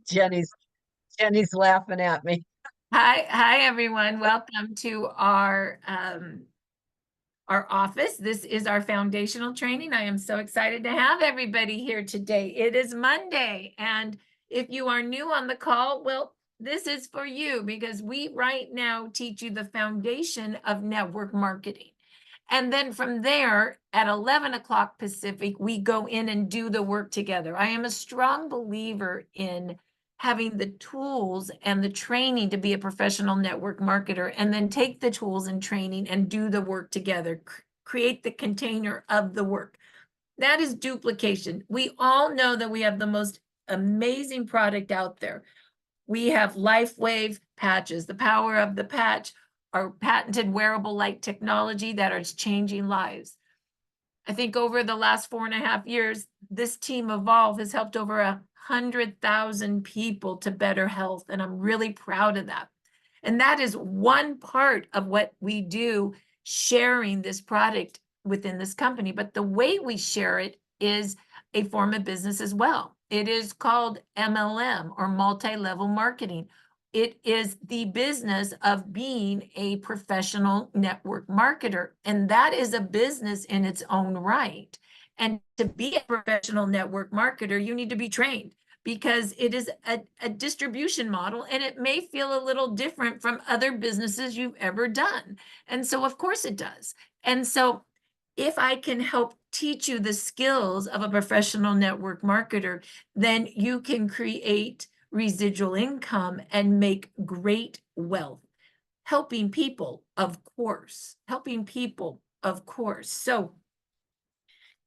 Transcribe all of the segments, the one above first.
Jenny's Jenny's laughing at me. Hi everyone. Welcome to our office. This is our foundational training. I am so excited to have everybody here today. It is Monday, and if you are new on the call, well, this is for you because we right now teach you the foundation of network marketing. And then from there, at 11 o'clock Pacific, we go in and do the work together. I am a strong believer in having the tools and the training to be a professional network marketer, and then take the tools and training and do the work together, create the container of the work. That is duplication. We all know that we have the most amazing product out there. We have LifeWave patches. The power of the patch, our patented wearable light technology that is changing lives. I think over the last 4.5 years, this team Evolve has helped over 100,000 people to better health, and I'm really proud of that. And that is one part of what we do, sharing this product within this company. But the way we share it is a form of business as well. It is called MLM, or multi-level marketing. It is the business of being a professional network marketer, and that is a business in its own right. And to be a professional network marketer, you need to be trained, because it is a distribution model, and it may feel a little different from other businesses you've ever done. And so, of course, it does. And so, if I can help teach you the skills of a professional network marketer, then you can create residual income and make great wealth. Helping people, of course. Helping people, of course. So,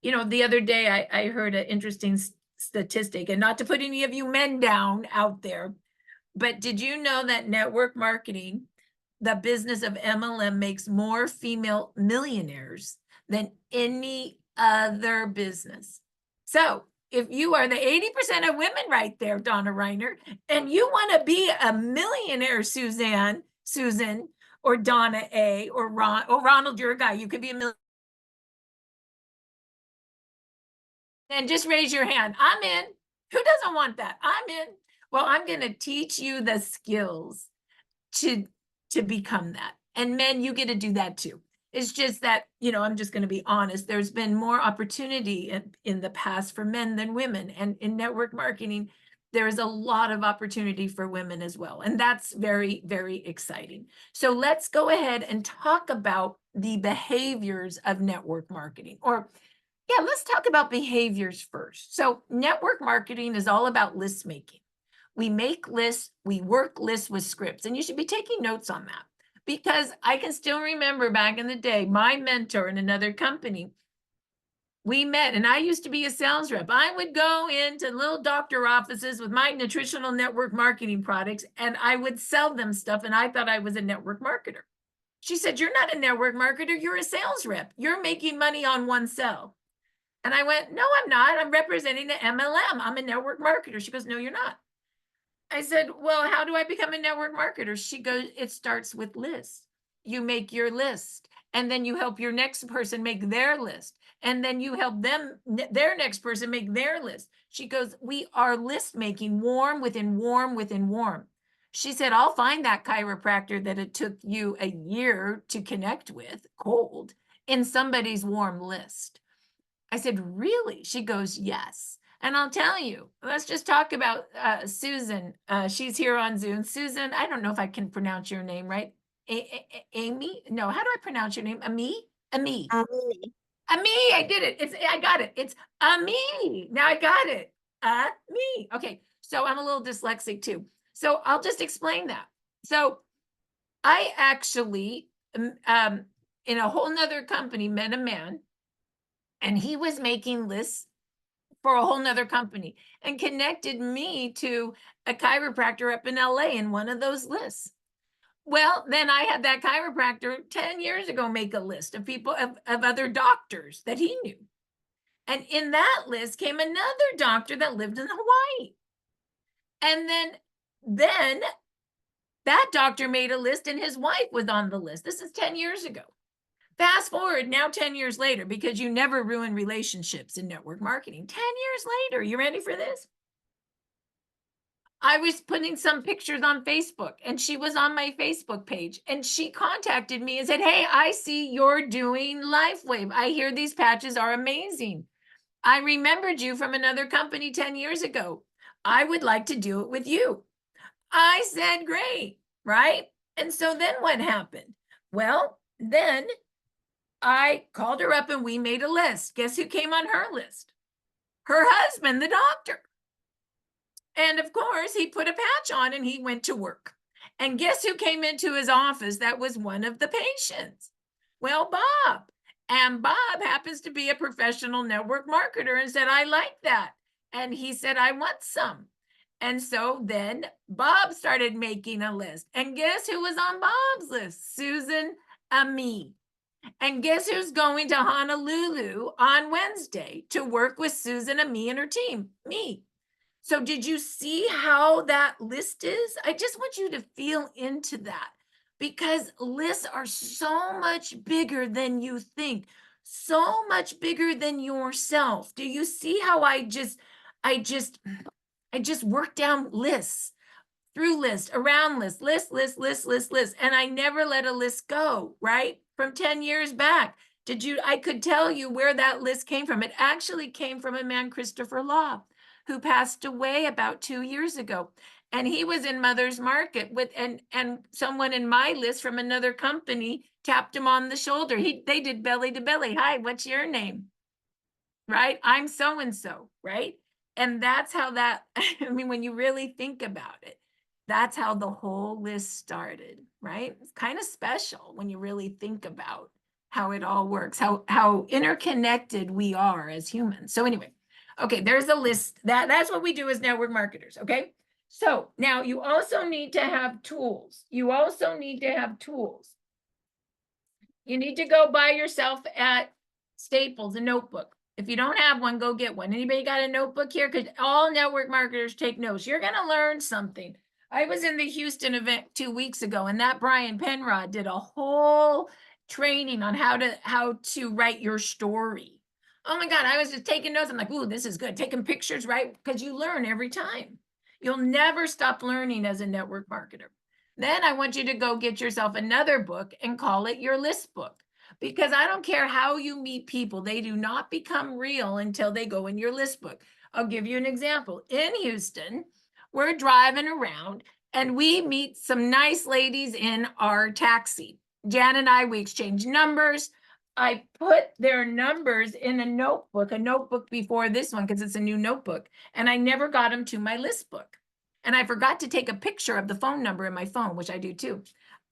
the other day I heard an interesting statistic, and not to put any of you men down out there, but did you know that network marketing, the business of MLM, makes more female millionaires than any other business? So if you are the 80% of women right there, Donna Reiner, and you want to be a millionaire, Susan, or Donna A, or Ronald, you're a guy, you could be a millionaire. Then just raise your hand. I'm in. Who doesn't want that? I'm in. Well, I'm going to teach you the skills to become that. And men, you get to do that too. It's just that, I'm just going to be honest. There's been more opportunity in the past for men than women. And in network marketing, there is a lot of opportunity for women as well. And that's very, very exciting. So let's go ahead and talk about the behaviors of network marketing. Yeah, let's talk about behaviors first. So network marketing is all about list making. We make lists, we work lists with scripts, and you should be taking notes on that, because I can still remember back in the day, my mentor in another company, we met, and I used to be a sales rep. I would go into little doctor offices with my nutritional network marketing products, and I would sell them stuff, and I thought I was a network marketer. She said, "You're not a network marketer, you're a sales rep. You're making money on one sell." And I went, "No, I'm not. I'm representing the MLM. I'm a network marketer." She goes, "No, you're not." I said, "Well, how do I become a network marketer?" She goes, "It starts with lists. You make your list, and then you help your next person make their list, and then you help them, their next person, make their list." She goes, "We are list making, warm within warm within warm." She said, "I'll find that chiropractor that it took you a year to connect with, cold, in somebody's warm list." I said, "Really?" She goes, "Yes." And I'll tell you, let's just talk about Susan. She's here on Zoom. Susan, I don't know if I can pronounce your name right. Amy? No, how do I pronounce your name? Ami? Ami. Ami, I did it. I got it. It's Ami. Now I got it. Me. Okay. So I'm a little dyslexic too. So I'll just explain that. So I actually, in a whole nother company, met a man, and he was making lists for a whole nother company, and connected me to a chiropractor up in LA in one of those lists. Well, then I had that chiropractor 10 years ago make a list of people, of other doctors that he knew. And in that list came another doctor that lived in Hawaii. And then that doctor made a list, and his wife was on the list. This is 10 years ago. Fast forward now 10 years later, because you never ruin relationships in network marketing. 10 years later, you ready for this? I was putting some pictures on Facebook, and she was on my Facebook page, and she contacted me and said, "Hey, I see you're doing LifeWave. I hear these patches are amazing. I remembered you from another company 10 years ago. I would like to do it with you." I said, "Great," right? And so then what happened? Well, then I called her up and we made a list. Guess who came on her list? Her husband, the doctor. And of course, he put a patch on and he went to work. And guess who came into his office? That was one of the patients. Well, Bob. And Bob happens to be a professional network marketer and said, "I like that." And he said, "I want some." And so then Bob started making a list. And guess who was on Bob's list? Susan Ami. And guess who's going to Honolulu on Wednesday to work with Susan Ami and her team? Me. So did you see how that list is? I just want you to feel into that, because lists are so much bigger than you think, so much bigger than yourself. Do you see how I just work down lists, through list, around list, list, and I never let a list go, right? From 10 years back. I could tell you where that list came from. It actually came from a man, Christopher Law, who passed away about 2 years ago. And he was in Mother's Market with, and someone in my list from another company tapped him on the shoulder. They did belly to belly. "Hi, what's your name?" Right? "I'm so-and-so," right? And that's how that, I mean, when you really think about it, that's how the whole list started, right? It's kind of special when you really think about how it all works, how interconnected we are as humans. So anyway, okay, there's a list. That's what we do as network marketers, okay? So now you also need to have tools. You need to go buy yourself at Staples a notebook. If you don't have one, go get one. Anybody got a notebook here? Because all network marketers take notes. You're going to learn something. I was in the Houston event 2 weeks ago, and that Brian Penrod did a whole training on how to write your story. Oh my God, I was just taking notes. I'm like, "Ooh, this is good." Taking pictures, right? Because you learn every time. You'll never stop learning as a network marketer. Then I want you to go get yourself another book and call it your list book. Because I don't care how you meet people, they do not become real until they go in your list book. I'll give you an example. In Houston, we're driving around and we meet some nice ladies in our taxi. Jan and I, we exchange numbers. I put their numbers in a notebook before this one, because it's a new notebook, and I never got them to my list book. And I forgot to take a picture of the phone number in my phone, which I do too.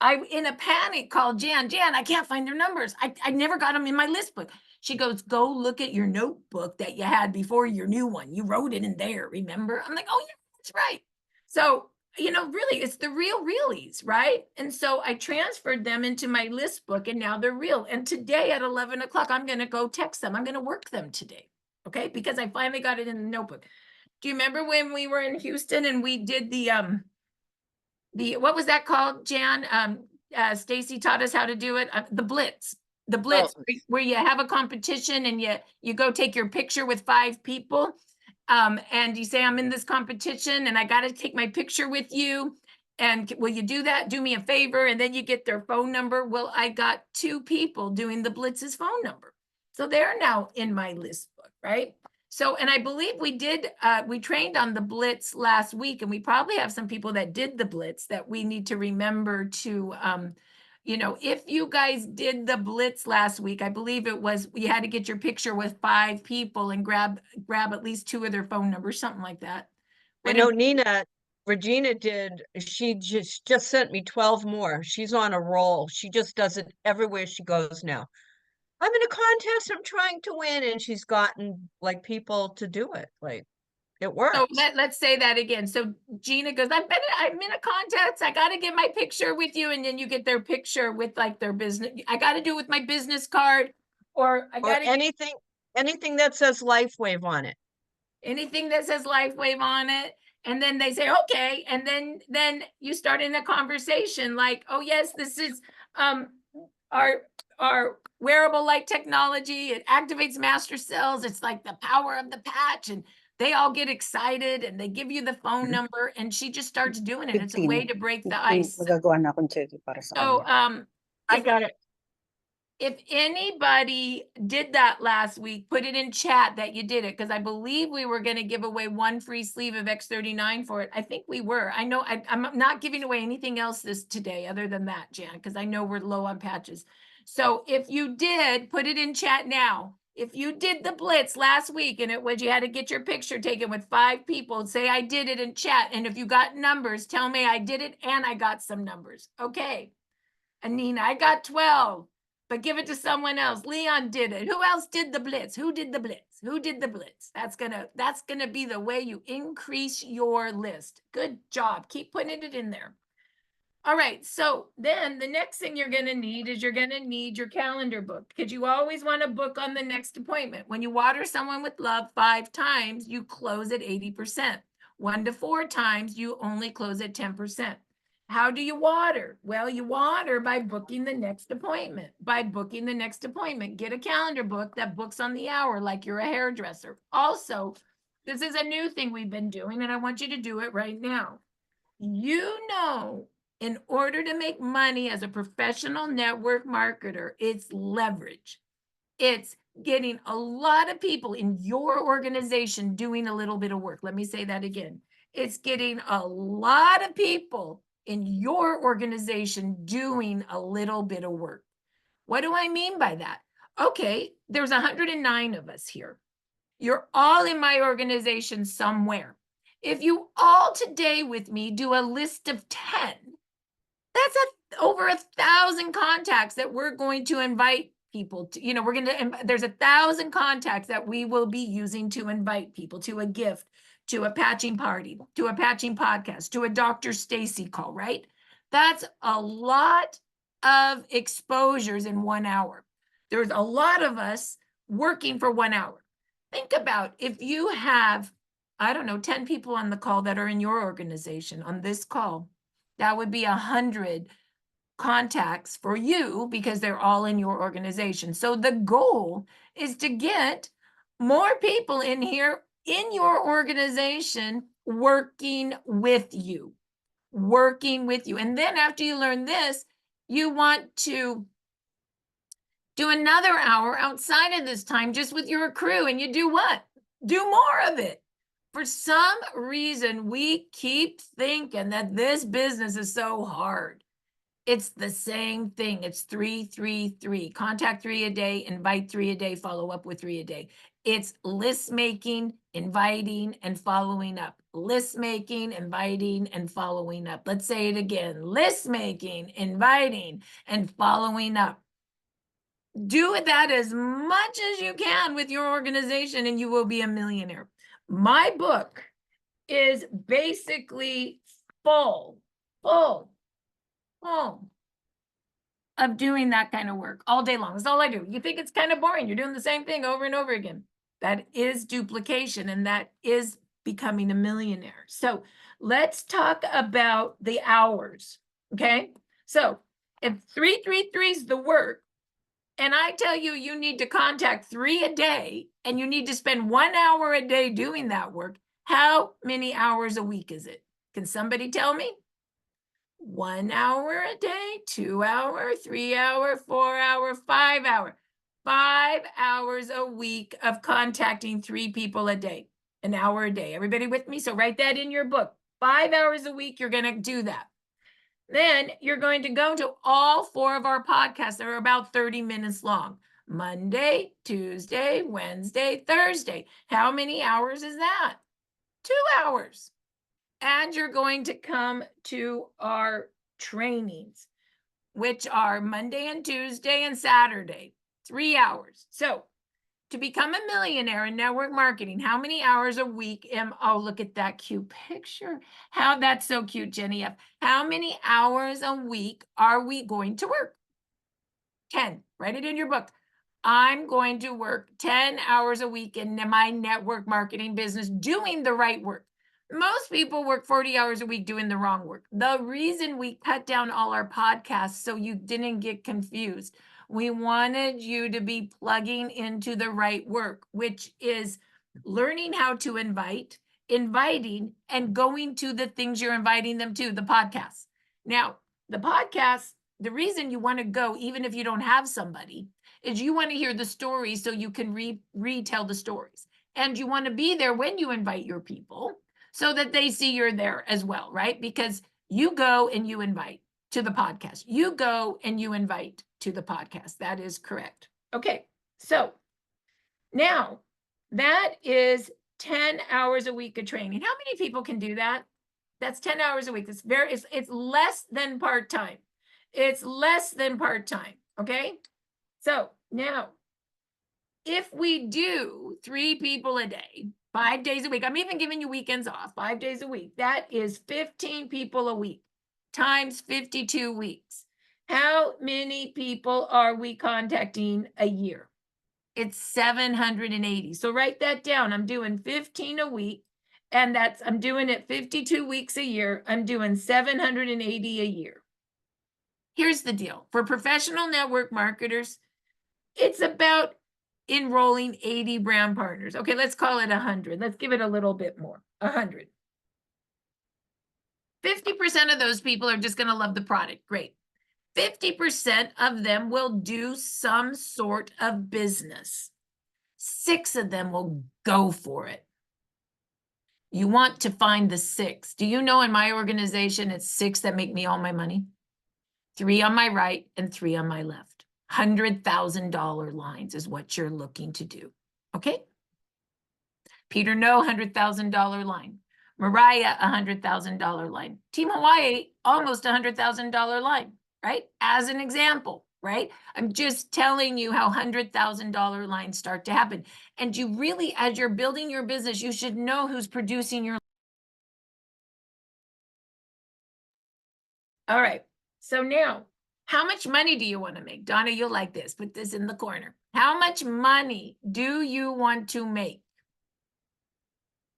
I, in a panic, called Jan. "Jan, I can't find their numbers. I never got them in my list book." She goes, "Go look at your notebook that you had before your new one. You wrote it in there, remember?" I'm like, "Oh yeah, that's right." So, really, it's the realies, right? And so I transferred them into my list book, and now they're real. And today at 11 o'clock, I'm going to go text them. I'm going to work them today. Okay. Because I finally got it in the notebook. Do you remember when we were in Houston and we did the what was that called, Jan? Stacy taught us how to do it. The Blitz. The Blitz, where you have a competition and you go take your picture with 5 people. And you say, "I'm in this competition and I got to take my picture with you. And will you do that? Do me a favor." And then you get their phone number. Well, I got 2 people doing the Blitz's phone number. So they're now in my list book, right? So, and I believe we trained on the Blitz last week, and we probably have some people that did the Blitz that we need to remember to, if you guys did the Blitz last week, I believe it was, you had to get your picture with 5 people and grab at least 2 of their phone numbers, something like that. I know Regina did. She just sent me 12 more. She's on a roll. She just does it everywhere she goes now. "I'm in a contest I'm trying to win," and she's gotten like people to do it. Like, it works. So let's say that again. So Gina goes, I'm in a contest. I got to get my picture with you. And then you get their picture with like their business. I got to do it with my business card, or I got to anything that says LifeWave on it. Anything that says LifeWave on it. And then they say, okay. And then you start in a conversation like, "Oh yes, this is our wearable light technology. It activates master cells. It's like the power of the patch. And they all get excited and they give you the phone number and she just starts doing it. It's a way 15. to break the 15, ice. magagawa na akong cheque para sa So, kanya. I got it. if anybody did that last week, put it in chat that you did it, because I believe we were going to give away one free sleeve of X39 for it. I think we were. I know I'm not giving away anything else this today other than that, Jan, because I know we're low on patches. So if you did, put it in chat now. If you did the blitz last week and it was you had to get your picture taken with 5 people, say I did it in chat. And if you got numbers, tell me I did it and I got some numbers. Okay. Anina, I got 12, but give it to someone else. Leon did it. Who else did the blitz? Who did the blitz? Who did the blitz? That's gonna be the way you increase your list. Good job. Keep putting it in there. All right, so then the next thing you're gonna need is you're gonna need your calendar book, because you always want to book on the next appointment. When you water someone with love 5 times, you close at 80%. 1 to 4 times, you only close at 10%. How do you water? Well, you water by booking the next appointment. By booking the next appointment, get a calendar book that books on the hour like you're a hairdresser. Also, this is a new thing we've been doing, and I want you to do it right now. You know, in order to make money as a professional network marketer, it's leverage. It's getting a lot of people in your organization doing a little bit of work. Let me say that again. It's getting a lot of people in your organization doing a little bit of work. What do I mean by that? Okay, there's 109 of us here. You're all in my organization somewhere. If you all today with me do a list of 10, that's over 1,000 contacts that we're going to invite people to. We're going to, there's 1,000 contacts that we will be using to invite people to a gift, to a patching party, to a patching podcast, to a Dr. Stacy call, right? That's a lot of exposures in 1 hour. There's a lot of us working for 1 hour. Think about if you have, I don't know, 10 people on the call that are in your organization on this call, that would be 100 contacts for you because they're all in your organization. So the goal is to get more people in here in your organization working with you. And then after you learn this, you want to do another hour outside of this time just with your crew, and you do what? Do more of it. For some reason, we keep thinking that this business is so hard. It's the same thing. It's 3, 3, 3. Contact 3 a day, invite 3 a day, follow up with 3 a day. It's list making, inviting, and following up. List making, inviting, and following up. Let's say it again. List making, inviting, and following up. Do that as much as you can with your organization and you will be a millionaire. My book is basically full of doing that kind of work all day long. That's all I do. You think it's kind of boring. You're doing the same thing over and over again. That is duplication, and that is becoming a millionaire. So let's talk about the hours, okay? So if 333 is the work, and I tell you, you need to contact 3 a day, and you need to spend 1 hour a day doing that work, how many hours a week is it? Can somebody tell me? 1 hour a day, 2 hour, 3 hour, 4 hour, 5 hour. 5 hours a week of contacting 3 people a day, an hour a day. Everybody with me? So write that in your book. 5 hours a week, you're going to do that. Then you're going to go to all 4 of our podcasts that are about 30 minutes long. Monday, Tuesday, Wednesday, Thursday. How many hours is that? 2 hours. And you're going to come to our trainings, which are Monday and Tuesday and Saturday, 3 hours. So to become a millionaire in network marketing, how many hours a week oh, look at that cute picture. That's so cute, Jenny F. How many hours a week are we going to work? 10. Write it in your book. I'm going to work 10 hours a week in my network marketing business doing the right work. Most people work 40 hours a week doing the wrong work. The reason we cut down all our podcasts so you didn't get confused. We wanted you to be plugging into the right work, which is learning how to invite, inviting, and going to the things you're inviting them to, the podcast. Now, the podcast, the reason you want to go, even if you don't have somebody, is you want to hear the stories so you can retell the stories. And you want to be there when you invite your people so that they see you're there as well, right? Because you go and you invite to the podcast. You go and you invite to the podcast. That is correct. Okay, so now that is 10 hours a week of training. How many people can do that? That's 10 hours a week. It's less than part-time. It's less than part-time, okay? So now, if we do 3 people a day, 5 days a week, I'm even giving you weekends off, 5 days a week, that is 15 people a week times 52 weeks. How many people are we contacting a year? It's 780. So write that down. I'm doing 15 a week, and I'm doing it 52 weeks a year. I'm doing 780 a year. Here's the deal. For professional network marketers, it's about enrolling 80 brand partners. Okay, let's call it 100. Let's give it a little bit more, 100. 50% of those people are just going to love the product. Great. 50% of them will do some sort of business. 6 of them will go for it. You want to find the 6. Do you know in my organization, it's 6 that make me all my money? 3 on my right and 3 on my left. $100,000 lines is what you're looking to do. Okay? Peter, no, $100,000 line. Mariah, $100,000 line. Team Hawaii, almost $100,000 line, right? As an example, right? I'm just telling you how $100,000 lines start to happen. And you really, as you're building your business, you should know who's producing your. All right. So now, how much money do you want to make? Donna, you'll like this. Put this in the corner. How much money do you want to make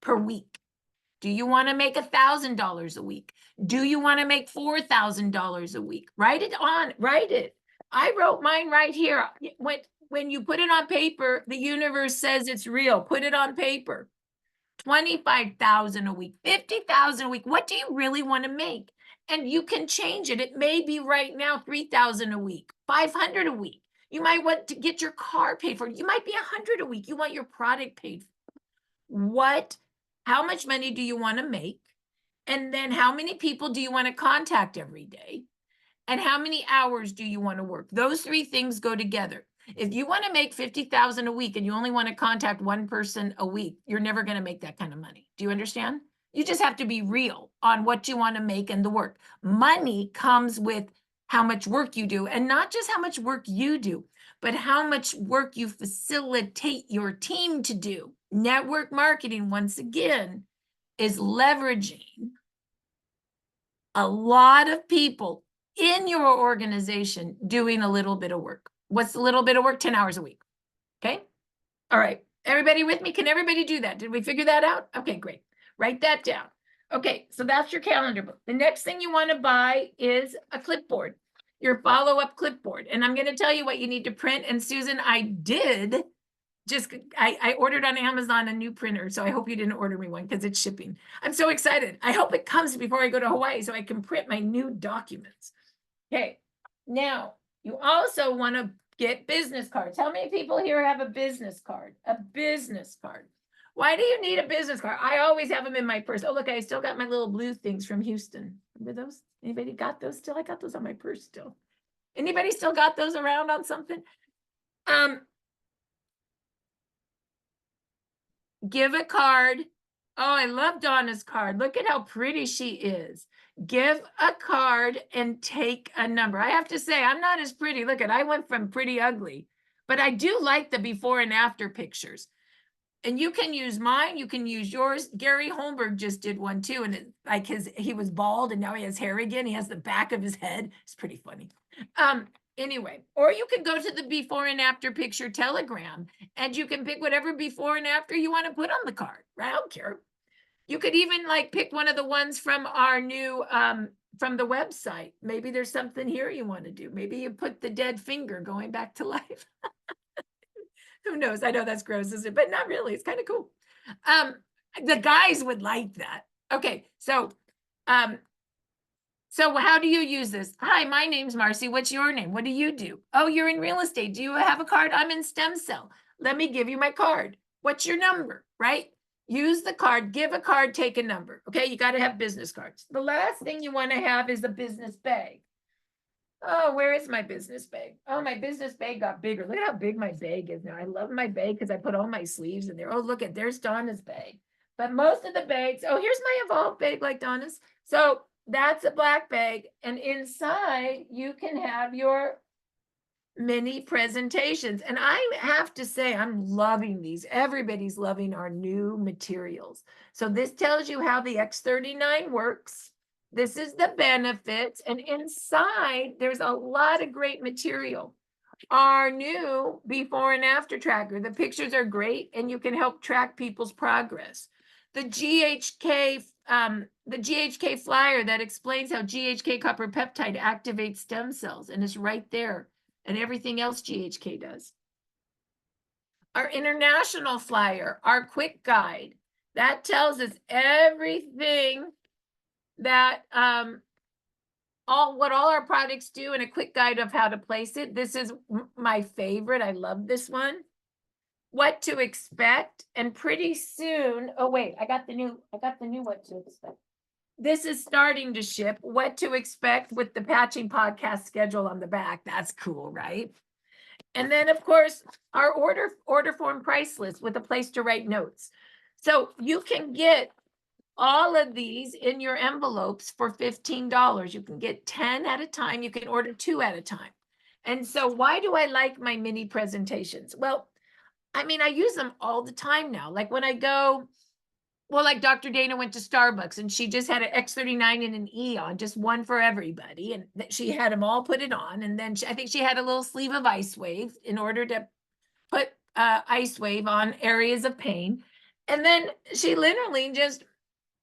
per week? Do you want to make $1,000 a week? Do you want to make $4,000 a week? Write it on, write it. I wrote mine right here. When you put it on paper, the universe says it's real. Put it on paper. 25,000 a week, 50,000 a week. What do you really want to make? And you can change it. It may be right now 3,000 a week, 500 a week. You might want to get your car paid for. You might be 100 a week. You want your product paid for. How much money do you want to make? And then how many people do you want to contact every day? And how many hours do you want to work? Those 3 things go together. If you want to make 50,000 a week and you only want to contact 1 person a week, you're never going to make that kind of money. Do you understand? You just have to be real on what you want to make and the work. Money comes with how much work you do, and not just how much work you do, but how much work you facilitate your team to do. Network marketing, once again, is leveraging a lot of people in your organization doing a little bit of work. What's a little bit of work? 10 hours a week. Okay. All right. Everybody with me? Can everybody do that? Did we figure that out? Okay, great. Write that down. Okay, so that's your calendar book. The next thing you want to buy is a clipboard, your follow-up clipboard. And I'm going to tell you what you need to print. And Susan, I ordered on Amazon a new printer, so I hope you didn't order me one because it's shipping. I'm so excited. I hope it comes before I go to Hawaii so I can print my new documents. Okay, now you also want to get business cards. How many people here have a business card? A business card. Why do you need a business card? I always have them in my purse. Oh, look, I still got my little blue things from Houston. Remember those? Anybody got those still? I got those on my purse still. Anybody still got those around on something? Give a card. Oh, I love Donna's card. Look at how pretty she is. Give a card and take a number. I have to say, I'm not as pretty. Look I went from pretty ugly, but I do like the before and after pictures. And you can use mine, you can use yours. Gary Holmberg just did one too. And he was bald and now he has hair again. He has the back of his head. It's pretty funny. Anyway, or you can go to the before and after picture telegram and you can pick whatever before and after you want to put on the card. I don't care. You could even pick one of the ones from our new, from the website. Maybe there's something here you want to do. Maybe you put the dead finger going back to life. Who knows? I know that's gross, isn't it? But not really. It's kind of cool. The guys would like that. Okay, so how do you use this? Hi, my name's Marcy. What's your name? What do you do? Oh, you're in real estate. Do you have a card? I'm in stem cell. Let me give you my card. What's your number, right? Use the card, give a card, take a number. Okay, you got to have business cards. The last thing you want to have is a business bag. Oh, where is my business bag? Oh, my business bag got bigger. Look at how big my bag is now. I love my bag because I put all my sleeves in there. Oh, look at, there's Donna's bag. But most of the bags, oh, here's my Evolve bag like Donna's. So that's a black bag. And inside you can have your mini presentations. And I have to say, I'm loving these. Everybody's loving our new materials. So this tells you how the X39 works. This is the benefits, and inside there's a lot of great material. Our new before and after tracker, the pictures are great and you can help track people's progress. The GHK flyer that explains how GHK copper peptide activates stem cells, and it's right there, and everything else GHK does. Our international flyer, our quick guide, that tells us everything that what all our products do, and a quick guide of how to place it. This is my favorite. I love this one. What to expect, and pretty soon, oh wait, I got the new what to expect. This is starting to ship. What to expect with the Patching Podcast schedule on the back. That's cool, right? And then of course our order form price list with a place to write notes. So you can get all of these in your envelopes for $15. You can get 10 at a time. You can order 2 at a time. And so why do I like my mini presentations? Well, I mean, I use them all the time now. Like when I go, well, like Dr. Dana went to Starbucks and she just had an X39 and an E on, just one for everybody. And she had them all put it on. And then I think she had a little sleeve of Ice Wave in order to put Ice Wave on areas of pain. And then she literally just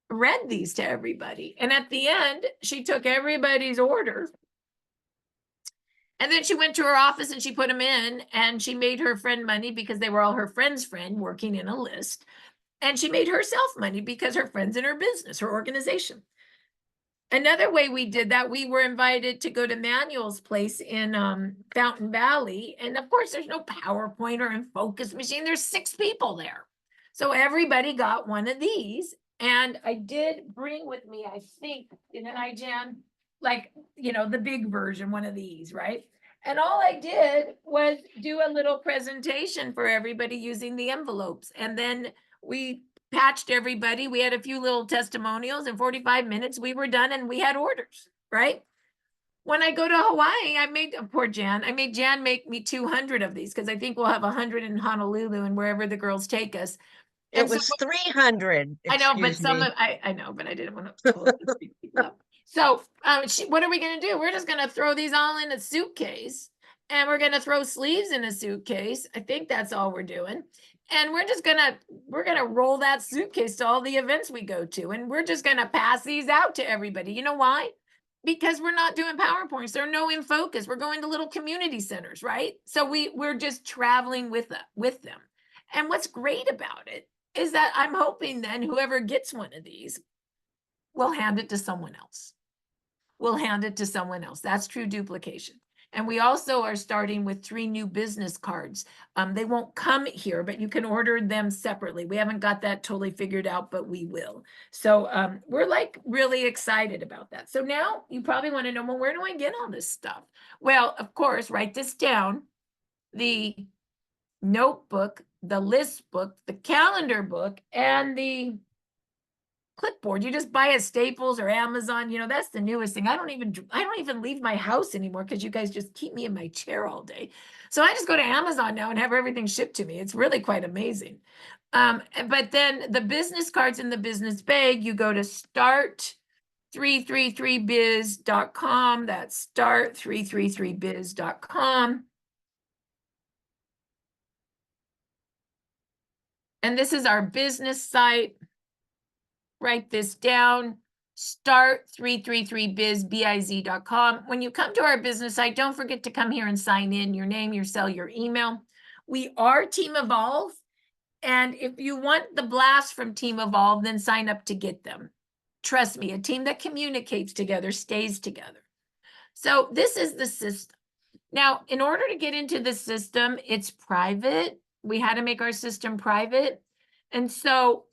read these to everybody. And at the end, she took everybody's order. And then she went to her office and she put them in, and she made her friend money because they were all her friend's friend working in a list. And she made herself money because her friend's in her business, her organization. Another way we did that, we were invited to go to Manuel's place in Fountain Valley. And of course, there's no PowerPoint or in focus machine. There's 6 people there. So everybody got one of these. And I did bring with me, I think, didn't I, Jan? Like, you know, the big version, one of these, right? And all I did was do a little presentation for everybody using the envelopes. And then we patched everybody. We had a few little testimonials. In 45 minutes, we were done and we had orders, right? When I go to Hawaii, I made Jan make me 200 of these because I think we'll have 100 in Honolulu and wherever the girls take us. It was 300. I know, but some of I know, but I didn't want to totally speak up. So what are we going to do? We're just going to throw these all in a suitcase, and we're going to throw sleeves in a suitcase. I think that's all we're doing. And we're going to roll that suitcase to all the events we go to. And we're just going to pass these out to everybody. You know why? Because we're not doing PowerPoints. They're no in focus. We're going to little community centers, right? So we're just traveling with them. And what's great about it is that I'm hoping then whoever gets one of these will hand it to someone else. We'll hand it to someone else. That's true duplication. And we also are starting with 3 new business cards. They won't come here, but you can order them separately. We haven't got that totally figured out, but we will. So we're like really excited about that. So now you probably want to know, well, where do I get all this stuff? Well, of course, write this down. The notebook, the list book, the calendar book, and the clipboard. You just buy at Staples or Amazon. You know, that's the newest thing. I don't even leave my house anymore because you guys just keep me in my chair all day. So I just go to Amazon now and have everything shipped to me. It's really quite amazing. But then the business cards in the business bag, you go to start333biz.com. That's start333biz.com. And this is our business site. Write this down, start333biz.com. When you come to our business site, don't forget to come here and sign in your name, your cell, your email. We are Team Evolve, And if you want the blast from Team Evolve, then sign up to get them. Trust me, a team that communicates together stays together. So this is the system. Now, in order to get into the system, it's private. We had to make our system private. And so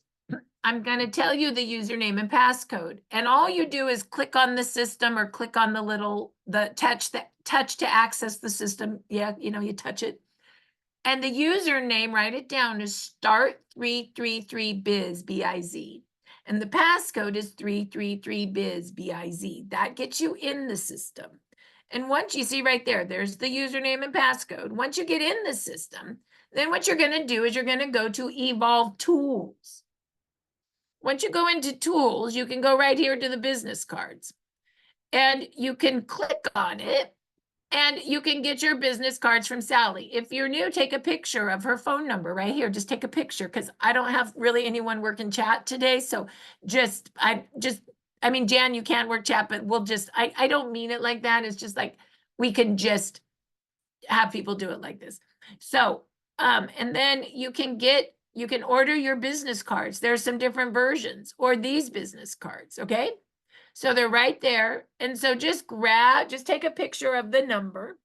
I'm going to tell you the username and passcode. And all you do is click on the system or click on the touch to access the system. Yeah, you touch it. And the username, write it down, is start333biz, B-I-Z. And the passcode is 333biz, B-I-Z. That gets you in the system. And once you see right there, there's the username and passcode. Once you get in the system, then what you're going to do is you're going to go to Evolve Tools. Once you go into Tools, you can go right here to the business cards. And you can click on it. And you can get your business cards from Sally. If you're new, take a picture of her phone number right here. Just take a picture because I don't have really anyone working chat today. So I mean, Jan, you can work chat, but I don't mean it like that. It's just like, we can just have people do it like this. So, and then you can order your business cards. There's some different versions, or these business cards, okay? So they're right there. And so just take a picture of the number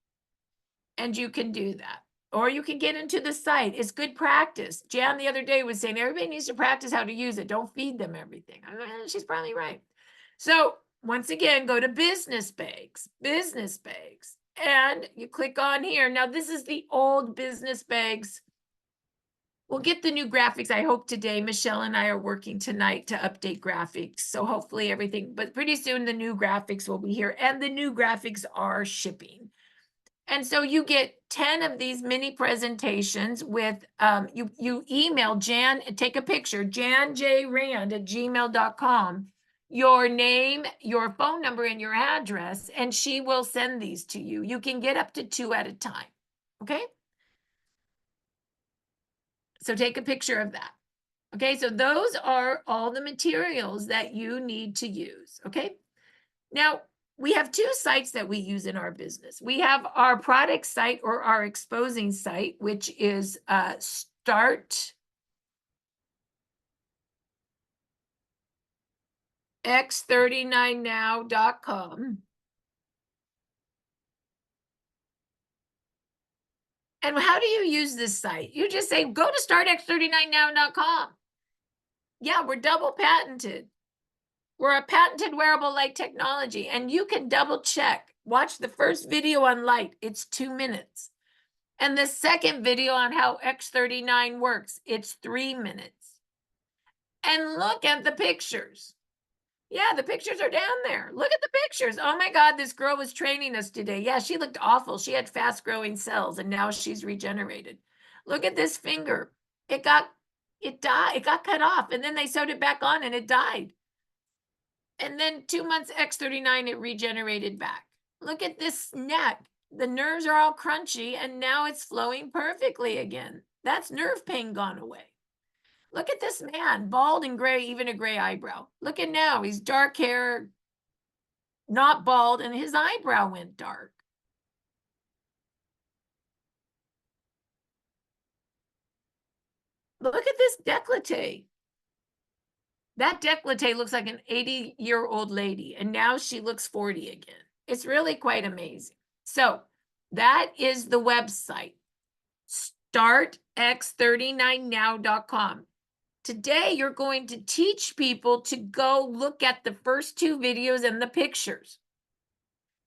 and you can do that. Or you can get into the site. It's good practice. Jan the other day was saying, everybody needs to practice how to use it. Don't feed them everything. She's probably right. So once again, go to business bags, and you click on here. Now this is the old business bags. We'll get the new graphics, I hope today. Michelle and I are working tonight to update graphics. So hopefully everything, but pretty soon the new graphics will be here, and the new graphics are shipping. And so you get 10 of these mini presentations with, you email Jan, take a picture, janjrand@gmail.com, your name, your phone number, and your address, and she will send these to you. You can get up to 2 at a time, okay? So take a picture of that. Okay, so those are all the materials that you need to use, okay? Now, we have 2 sites that we use in our business. We have our product site, or our exposing site, which is startx39now.com. And how do you use this site? You just say, go to startx39now.com. Yeah, we're double patented. We're a patented wearable light technology, and you can double check. Watch the first video on light. It's 2 minutes. And the second video on how X39 works, it's 3 minutes. And look at the pictures. Yeah, the pictures are down there. Look at the pictures. Oh my God, this girl was training us today. Yeah, she looked awful. She had fast growing cells, and now she's regenerated. Look at this finger. It got cut off, and then they sewed it back on and it died. And then 2 months X39, it regenerated back. Look at this neck. The nerves are all crunchy, and now it's flowing perfectly again. That's nerve pain gone away. Look at this man, bald and gray, even a gray eyebrow. Look at now, he's dark hair, not bald, and his eyebrow went dark. Look at this décolleté. That décolleté looks like an 80-year-old lady, and now she looks 40 again. It's really quite amazing. So that is the website, startx39now.com. Today, you're going to teach people to go look at the first 2 videos and the pictures.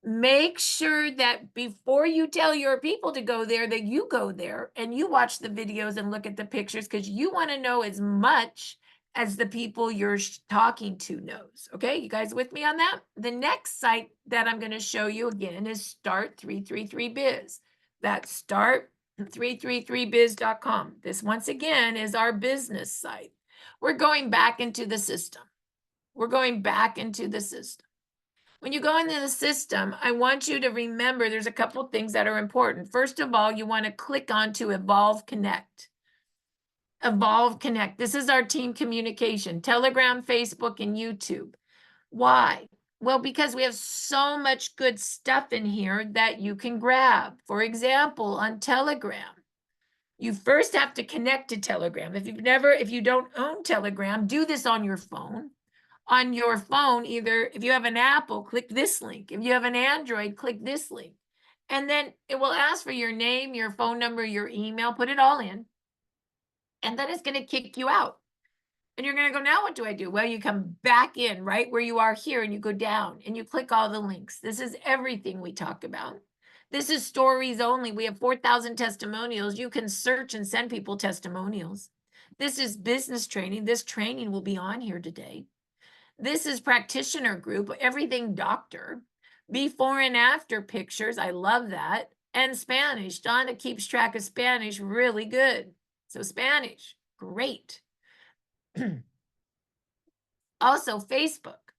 Make sure that before you tell your people to go there, that you go there and you watch the videos and look at the pictures, because you want to know as much as the people you're talking to knows. Okay, you guys with me on that? The next site that I'm going to show you again is Start333biz. That's Start333biz.com. This, once again, is our business site. We're going back into the system. When you go into the system, I want you to remember there's a couple things that are important. First of all, you want to click on to Evolve Connect. Evolve Connect. This is our team communication, Telegram, Facebook, and YouTube. Why? Well, because we have so much good stuff in here that you can grab. For example, on Telegram, You first have to connect to Telegram. If you don't own Telegram, do this on your phone. On your phone, either if you have an Apple, click this link. If you have an Android, click this link. And then it will ask for your name, your phone number, your email, put it all in. And then it's going to kick you out. And you're going to go, now what do I do? Well, you come back in right where you are here and you go down and you click all the links. This is everything we talk about. This is stories only. We have 4,000 testimonials. You can search and send people testimonials. This is business training. This training will be on here today. This is practitioner group, everything doctor. Before and after pictures. I love that. And Spanish. Donna keeps track of Spanish really good. So Spanish, great. Also, Facebook.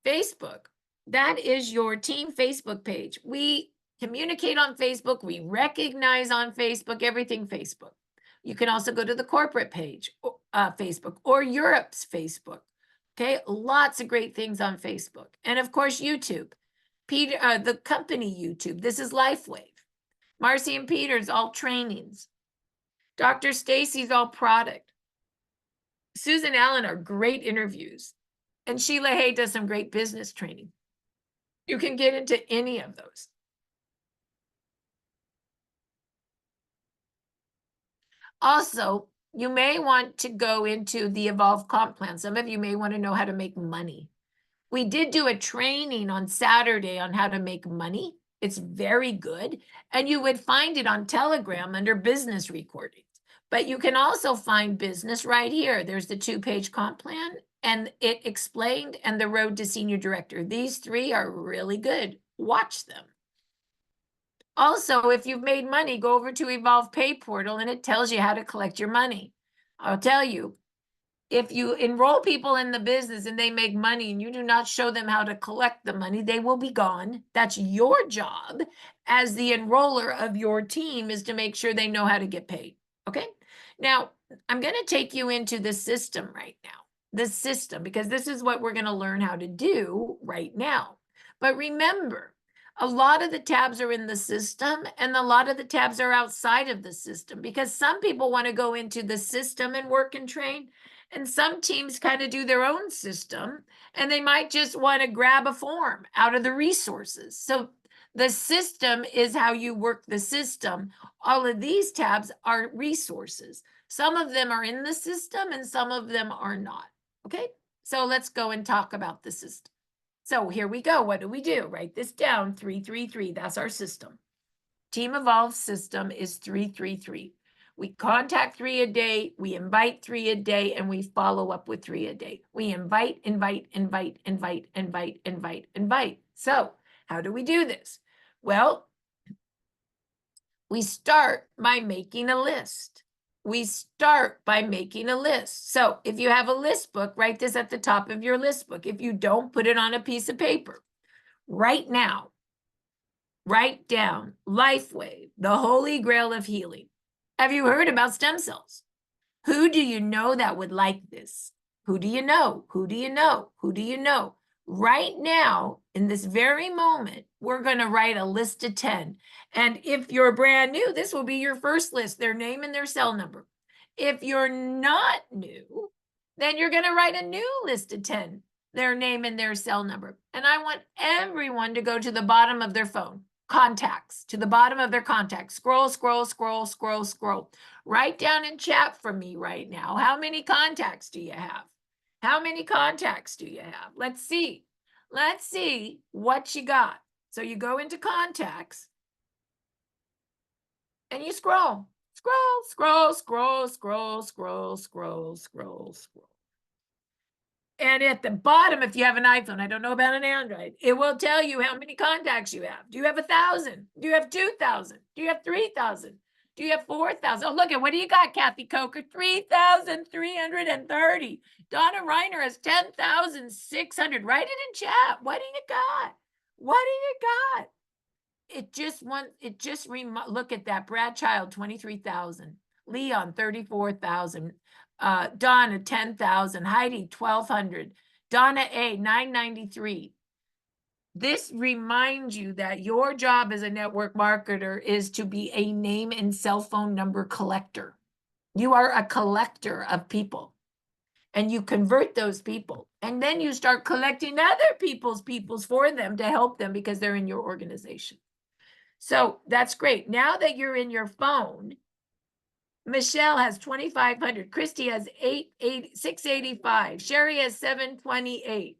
Facebook, that is your team Facebook page. We communicate on Facebook. We recognize on Facebook, everything Facebook. You can also go to the corporate page, Facebook, or Europe's Facebook. Okay, lots of great things on Facebook. And of course, YouTube. Peter, the company YouTube. This is LifeWave. Marci and Peter's all trainings. Dr. Stacy's all product. Susan Allen are great interviews. And Sheila Hay does some great business training. You can get into any of those. Also, you may want to go into the Evolve Comp Plan. Some of you may want to know how to make money. We did do a training on Saturday on how to make money. It's very good. And you would find it on Telegram under business recordings. But you can also find business right here. There's the 2-page comp plan and it explained and the road to senior director. These 3 are really good. Watch them. Also, if you've made money, go over to Evolve Pay Portal and it tells you how to collect your money. I'll tell you, if you enroll people in the business and they make money and you do not show them how to collect the money, they will be gone. That's your job as the enroller of your team, is to make sure they know how to get paid. Okay. Now, I'm going to take you into the system right now, the system, because this is what we're going to learn how to do right now. But remember, a lot of the tabs are in the system and a lot of the tabs are outside of the system, because some people want to go into the system and work and train. And some teams kind of do their own system and they might just want to grab a form out of the resources. So the system is how you work the system. All of these tabs are resources. Some of them are in the system and some of them are not. Okay, so let's go and talk about the system. So here we go. What do? Write this down, 333. That's our system. Team Evolve system is 333. We contact 3 a day, we invite 3 a day, and we follow up with 3 a day. We invite. So how do we do this? Well, we start by making a list. So if you have a list book, write this at the top of your list book. If you don't, put it on a piece of paper. Right now, write down LifeWave, the holy grail of healing. Have you heard about stem cells? Who do you know that would like this? Who do you know? Right now, in this very moment, we're going to write a list of 10. And if you're brand new, this will be your first list, their name and their cell number. If you're not new, then you're going to write a new list of 10, their name and their cell number. And I want everyone to go to the bottom of their phone. Contacts, to the bottom of their contacts. Scroll. Write down in chat for me right now. How many contacts do you have? Let's see what you got. So you go into contacts and you scroll. And at the bottom, if you have an iPhone, I don't know about an Android, it will tell you how many contacts you have. Do you have 1,000? Do you have 2,000? Do you have 3,000? Do you have 4,000? Oh, look at, what do you got, Kathy Coker? 3,330. Donna Reiner has 10,600. Write it in chat. What do you got? Look at that. Brad Child, 23,000. Leon, 34,000. Donna, 10,000. Heidi, 1,200. Donna A, 993. This reminds you that your job as a network marketer is to be a name and cell phone number collector. You are a collector of people, and you convert those people, and then you start collecting other people's for them to help them because they're in your organization. So that's great. Now that you're in your phone, Michelle has 2,500. Christy has 685. Sherry has 728.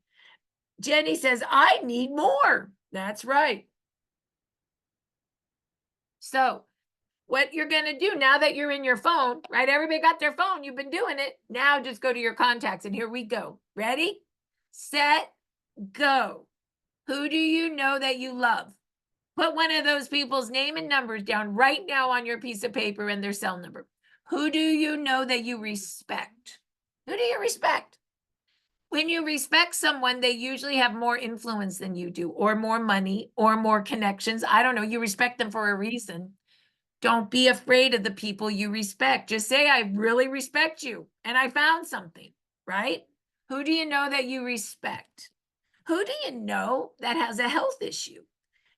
Jenny says, I need more. That's right. So what you're going to do now that you're in your phone, right? Everybody got their phone. You've been doing it. Now just go to your contacts, and here we go. Ready, set, go. Who do you know that you love? Put one of those people's name and numbers down right now on your piece of paper and their cell number. Who do you know that you respect? Who do you respect? When you respect someone, they usually have more influence than you do, or more money, or more connections. I don't know. You respect them for a reason. Don't be afraid of the people you respect. Just say, I really respect you, and I found something, right? Who do you know that you respect? Who do you know that has a health issue?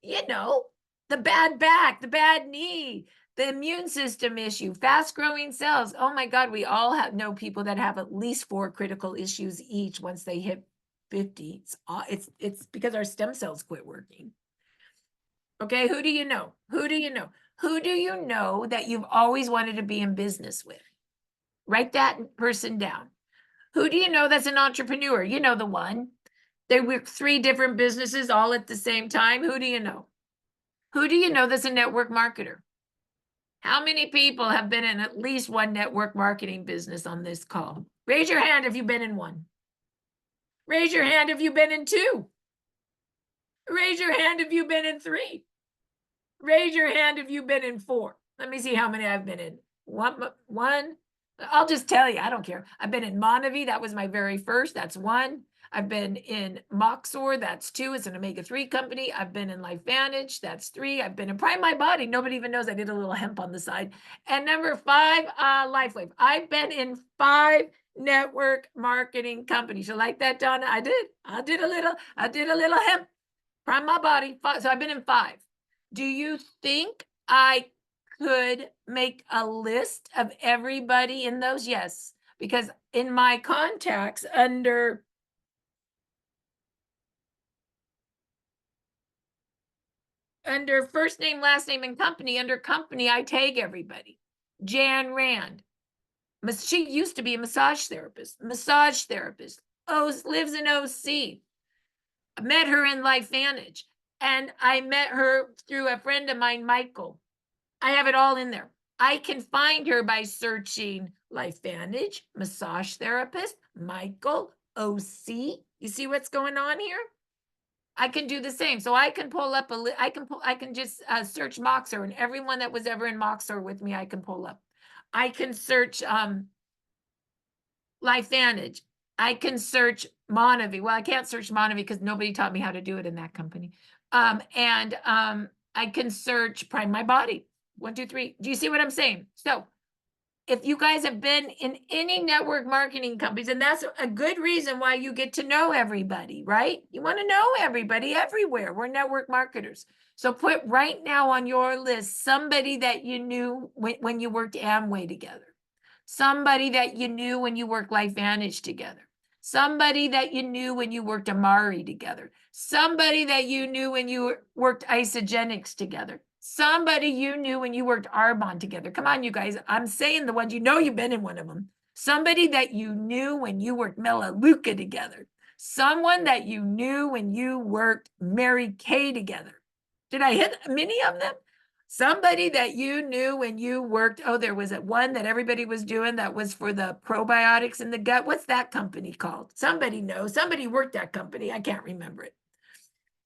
You know, the bad back, the bad knee, the immune system issue, fast growing cells. Oh my God, we all know people that have at least 4 critical issues each once they hit 50. It's because our stem cells quit working. Okay, who do you know? Who do you know? Who do you know that you've always wanted to be in business with? Write that person down. Who do you know that's an entrepreneur? You know the one. They work 3 different businesses all at the same time. Who do you know? Who do you know that's a network marketer? How many people have been in at least one network marketing business on this call? Raise your hand if you've been in one. Raise your hand if you've been in 2. Raise your hand if you've been in 3. Raise your hand if you've been in 4. Let me see how many I've been in. One. I'll just tell you, I don't care. I've been in Monavie. That was my very first. That's 1. I've been in Moxor. That's 2. It's an omega-3 company. I've been in LifeVantage. That's 3. I've been in Prime My Body. Nobody even knows I did a little hemp on the side. And number 5, LifeWave. I've been in 5 network marketing companies. You like that, Donna? I did a little hemp. Prime My Body. So I've been in 5. Do you think I could make a list of everybody in those? Yes, because in my contacts under first name, last name, and company, under company, I tag everybody. Jan Rand. She used to be a massage therapist. Lives in OC. I met her in LifeVantage. And I met her through a friend of mine, Michael. I have it all in there. I can find her by searching LifeVantage, massage therapist, Michael, OC. You see what's going on here? I can do the same. So I can pull up I can just search Moxor, and everyone that was ever in Moxor with me, I can pull up. I can search LifeVantage. I can search Monavie. Well, I can't search Monavie because nobody taught me how to do it in that company. I can search Prime My Body. 1, 2, 3. Do you see what I'm saying? So if you guys have been in any network marketing companies, and that's a good reason why you get to know everybody, right? You want to know everybody everywhere. We're network marketers. So put right now on your list somebody that you knew when you worked Amway together, somebody that you knew when you worked LifeVantage together, somebody that you knew when you worked Amari together, somebody that you knew when you worked Isogenics together, somebody you knew when you worked Arbonne together. Come on, you guys. I'm saying the ones you know, you've been in one of them. Somebody that you knew when you worked Melaleuca together. Someone that you knew when you worked Mary Kay together. Did I hit many of them? Somebody that you knew when you worked, there was one that everybody was doing that was for the probiotics in the gut. What's that company called? Somebody knows. Somebody worked that company. I can't remember it.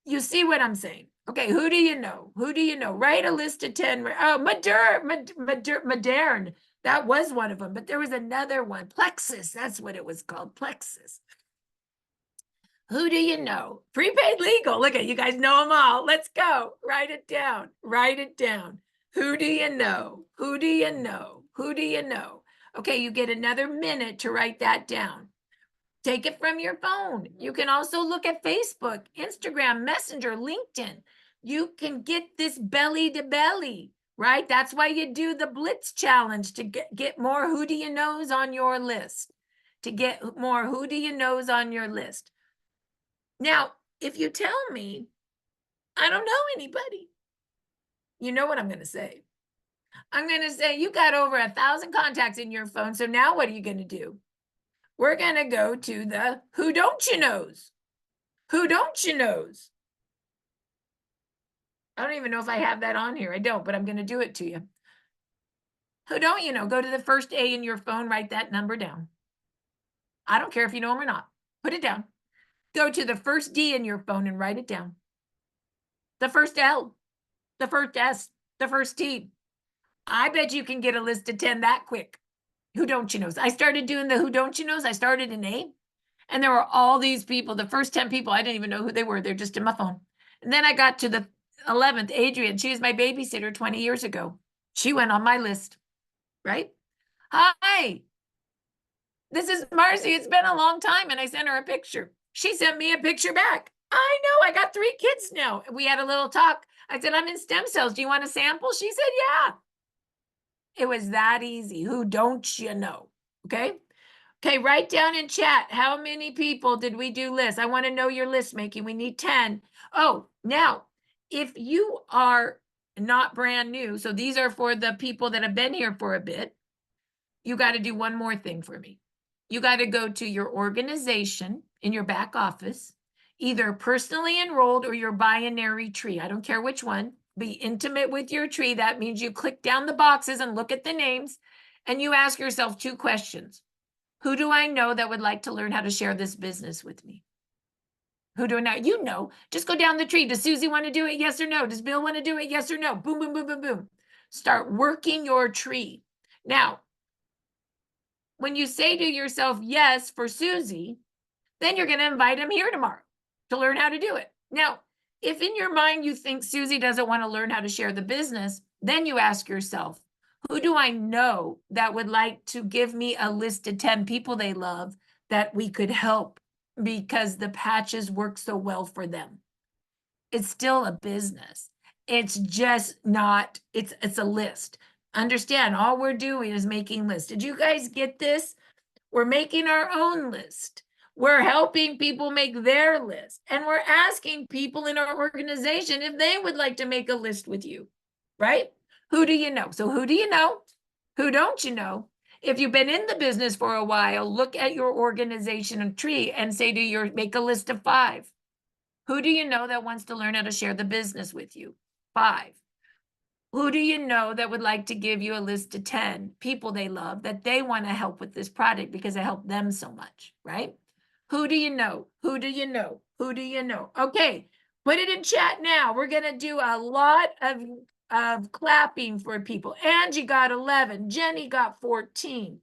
You see what I'm saying? Okay, who do you know? Who do you know? Write a list of 10. Oh, Modern. That was one of them, but there was another one. Plexus, that's what it was called, Plexus. Who do you know? Prepaid Legal. Look at you guys know them all. Let's go. Write it down. Write it down. Who do you know? Who do you know? Who do you know? Okay, you get another minute to write that down. take it from your phone. You can also look at Facebook, Instagram, Messenger, LinkedIn. You can get this belly to belly, right? That's why you do the Blitz challenge, to get more who do you knows on your list, to get more who do you knows on your list. Now, if you tell me, I don't know anybody, you know what I'm going to say? I'm going to say, you got over 1,000 contacts in your phone. So now what are you going to do? We're going to go to the who don't you knows. Who don't you knows? I don't even know if I have that on here. I don't, but I'm going to do it to you. Who don't you know? Go to the first A in your phone, write that number down. I don't care if you know them or not. Put it down. Go to the first D in your phone and write it down. The first L, the first S, the first T. I bet you can get a list of 10 that quick. Who don't you knows? I started doing the who don't you knows. I started in A, and there were all these people. The first 10 people, I didn't even know who they were. They're just in my phone. And then I got to the 11th, Adrian. She was my babysitter 20 years ago. She went on my list, right? Hi, this is Marci. It's been a long time. And I sent her a picture. She sent me a picture back. I know, I got 3 kids now. We had a little talk. I said, I'm in stem cells. Do you want a sample? She said, yeah. It was that easy. Who don't you know? Okay. Okay, write down in chat, how many people did we do lists? I want to know your list making. We need 10. Oh, now, if you are not brand new, so these are for the people that have been here for a bit, you got to do one more thing for me. You got to go to your organization in your back office, either personally enrolled or your binary tree. I don't care which one. Be intimate with your tree. That means you click down the boxes and look at the names, and you ask yourself 2 questions. Who do I know that would like to learn how to share this business with me? Who do I know? You know, just go down the tree. Does Susie want to do it? Yes or no? Does Bill want to do it? Yes or no? Boom, boom, boom, boom, boom. Start working your tree. Now, when you say to yourself, yes, for Susie, then you're going to invite him here tomorrow to learn how to do it. Now, if in your mind you think Susie doesn't want to learn how to share the business, then you ask yourself, who do I know that would like to give me a list of 10 people they love that we could help because the patches work so well for them? It's still a business. It's just not, it's a list. Understand, all we're doing is making lists. Did you guys get this? We're making our own list. We're helping people make their list. And we're asking people in our organization if they would like to make a list with you, right? Who do you know? So who do you know? Who don't you know? If you've been in the business for a while, look at your organization tree and say to your, make a list of 5. Who do you know that wants to learn how to share the business with you? 5. Who do you know that would like to give you a list of 10 people they love that they want to help with this product because it helped them so much, right? Who do you know? Who do you know? Who do you know? Okay, put it in chat now. We're going to do a lot of clapping for people. Angie got 11. Jenny got 14.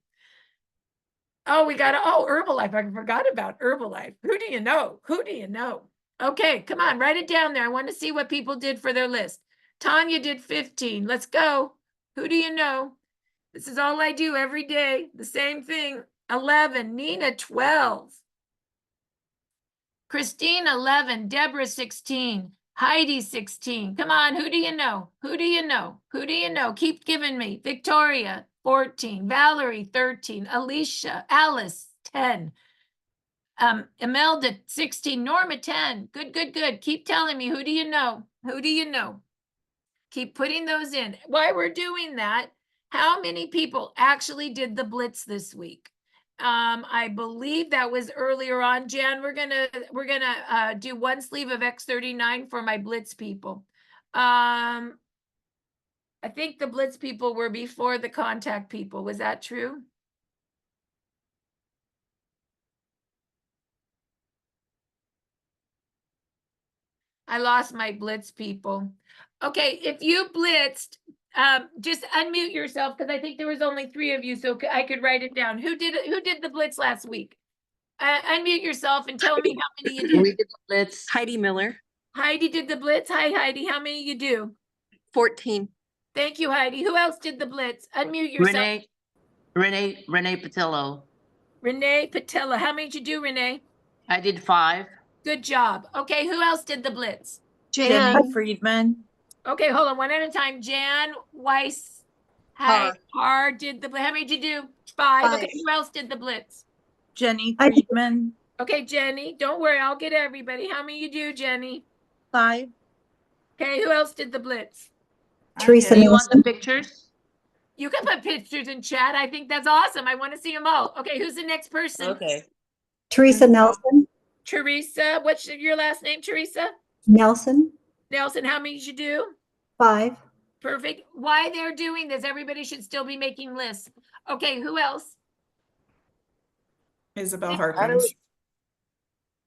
Oh, we got, Herbalife. I forgot about Herbalife. Who do you know? Who do you know? Okay, come on, write it down there. I want to see what people did for their list. Tanya did 15. Let's go. Who do you know? This is all I do every day. The same thing. 11. Nina, 12. Christine, 11. Deborah, 16. Heidi, 16. Come on, who do you know? Who do you know? Who do you know? Keep giving me. Victoria, 14. Valerie, 13. Alicia, Alice, 10. Imelda, 16. Norma, 10. Good, good, good. Keep telling me, who do you know? Who do you know? Keep putting those in. While we're doing that, how many people actually did the Blitz this week? I believe that was earlier on. Jan, we're gonna do 1 sleeve of X39 for my Blitz people. I think the Blitz people were before the contact people. Was that true? I lost my Blitz people. Okay, if you blitzed, just unmute yourself because I think there was only 3 of you, so I could write it down. Who did the Blitz last week? Unmute yourself and tell me how many you did. We did the Blitz. Heidi Miller, Heidi did the Blitz. Hi, Heidi. How many you do? 14. Thank you, Heidi. Who else did the Blitz? Unmute yourself. Renee Patillo. Renee Patella. How many did you do, Renee? I did 5. Good job. Okay, who else did the blitz? Jan, Jenny Friedman. Okay, hold on one at a time. Jan Weiss. Har did the blitz. How many did you do? 5. Okay, 5. who else did the blitz? Jenny Friedman. Okay, Jenny, don't worry, I'll get everybody. How many you do, Jenny? 5. Okay, who else did the blitz? Teresa Do you want the Nelson. pictures? You can put pictures in chat. I think that's awesome. I want to see them all. Okay, who's the next person? Okay. Teresa Nelson. Teresa, what's your last name, Teresa? Nelson. Nelson, how many did you do? 5. Perfect. Why they're doing this, everybody should still be making lists. Okay, who else? Isabel How Harkins.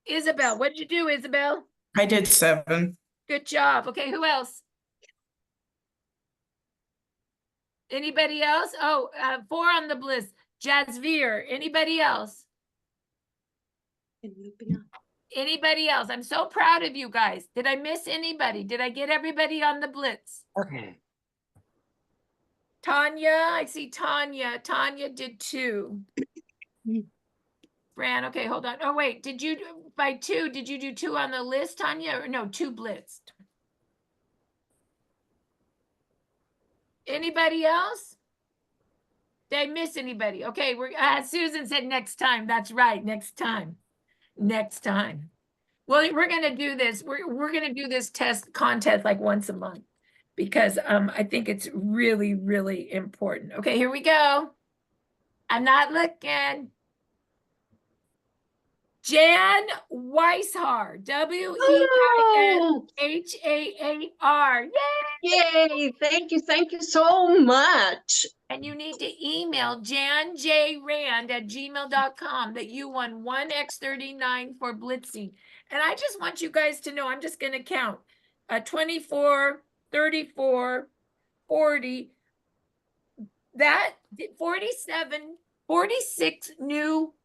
Isabel, what'd you do, Isabel? I did 7. Good job. Okay, who else? Anybody else? Oh, 4 on the bliss. Jasveer. Anybody else? Anybody else? I'm so proud of you guys. Did I miss anybody? Did I get everybody on the blitz? Okay. Tanya, I see Tanya. Tanya did 2. Fran, okay, hold on. Oh, wait, did you, by 2, did you do 2 on the list, Tanya? Or no, 2 blitzed. Anybody else? Did I miss anybody? Okay, Susan said next time. That's right, next time. Next time. Well, we're gonna do this. We're gonna do this contest like once a month because I think it's really, really important. Okay, here we go. I'm not looking. Jan Weishaar, Weishaar. Yay! yay, thank you so much. And you need to email janjrand@gmail.com that you won 1x39 for blitzing. And I just want you guys to know, I'm just going to count 24, 34, 40, that 47, 46 new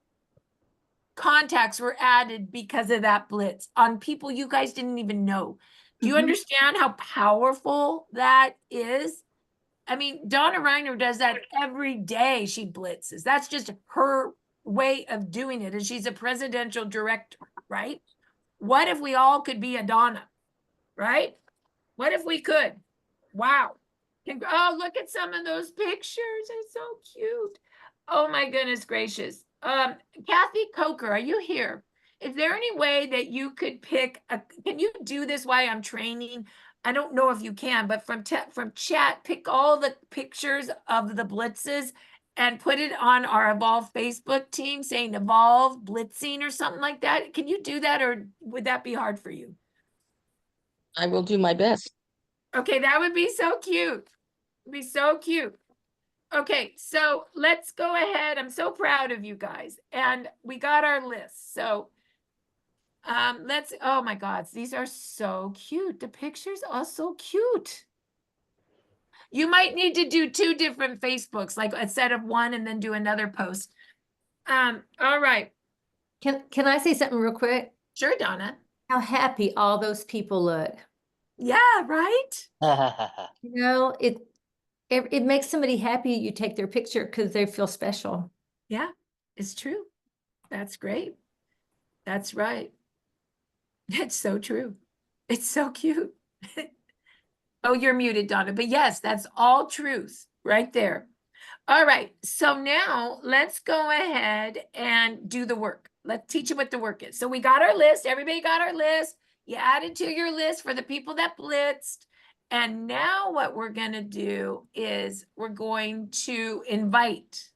contacts were added because of that blitz on people you guys didn't even know. Do you understand how powerful that is? I mean, Donna Reiner does that every day. She blitzes. That's just her way of doing it. And she's a presidential director, right? What if we all could be a Donna, right? What if we could? Wow. Oh, look at some of those pictures. It's so cute. Oh my goodness gracious. Kathy Coker, are you here? Is there any way that you could pick can you do this while I'm training? I don't know if you can, but from chat, pick all the pictures of the blitzes and put it on our Evolve Facebook team saying Evolve blitzing or something like that. Can you do that, or would that be hard for you? I will do my best. Okay, that would be so cute. It'd be so cute. Okay, so let's go ahead. I'm so proud of you guys. And we got our list. So oh my God, these are so cute. The pictures are so cute. You might need to do 2 different Facebooks, like instead of one and then do another post. All right. Can I say something real quick? Sure, Donna. How happy all those people look. Yeah, right? You know, it makes somebody happy you take their picture because they feel special. Yeah, it's true. That's great. That's right. It's so true. It's so cute. Oh, you're muted, Donna. But yes, that's all truth right there. All right. So now let's go ahead and do the work. Let's teach you what the work is. So we got our list. Everybody got our list. You added to your list for the people that blitzed. And now what we're going to do is we're going to invite.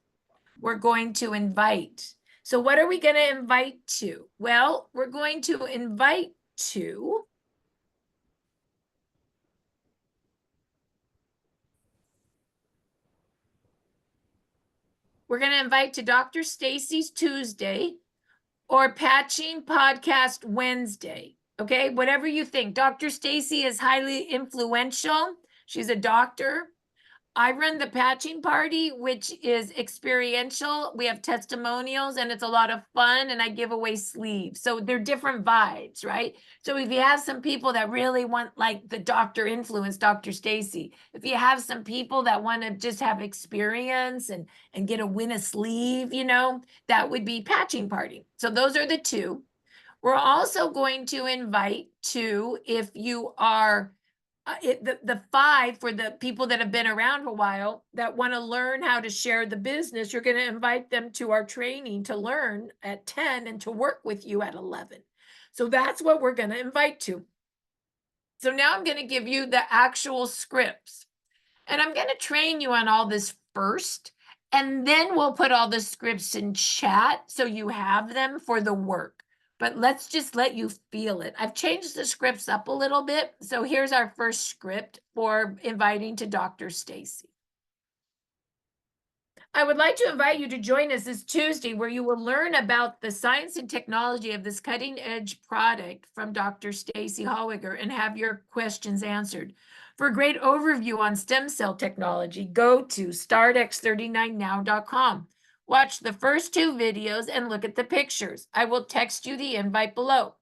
We're going to invite. So what are we going to invite to? Well, we're going to invite to Dr. Stacy's Tuesday or Patching Podcast Wednesday. Okay, whatever you think. Dr. Stacy is highly influential. She's a doctor. I run the patching party, which is experiential. We have testimonials and it's a lot of fun, and I give away sleeves. So they're different vibes, right? So if you have some people that really want like the doctor influence, Dr. Stacy, if you have some people that want to just have experience and get a win a sleeve, you know, that would be patching party. So those are the two. We're also going to invite to, if you are the 5 for the people that have been around for a while that want to learn how to share the business, you're going to invite them to our training to learn at 10 and to work with you at 11. So that's what we're going to invite to. So now I'm going to give you the actual scripts, and I'm going to train you on all this first, and then we'll put all the scripts in chat so you have them for the work. But let's just let you feel it. I've changed the scripts up a little bit. So here's our first script for inviting to Dr. Stacy. I would like to invite you to join us this Tuesday, where you will learn about the science and technology of this cutting edge product from Dr. Stacy Holwiger and have your questions answered. For a great overview on stem cell technology, go to startx39now.com. Watch the first 2 videos and look at the pictures. I will text you the invite below.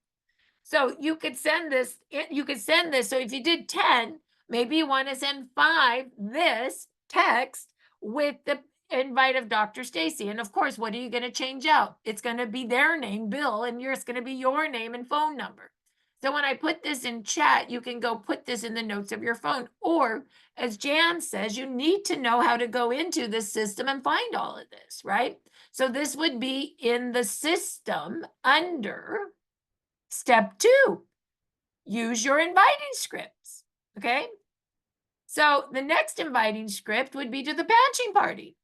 So you could send this, so if you did 10, maybe you want to send 5 this text with the invite of Dr. Stacy. And of course, what are you going to change out? It's going to be their name, Bill, and yours going to be your name and phone number. So when I put this in chat, you can go put this in the notes of your phone. Or as Jan says, you need to know how to go into the system and find all of this, right? So this would be in the system under step 2. Use your inviting scripts, okay? So the next inviting script would be to the patching party.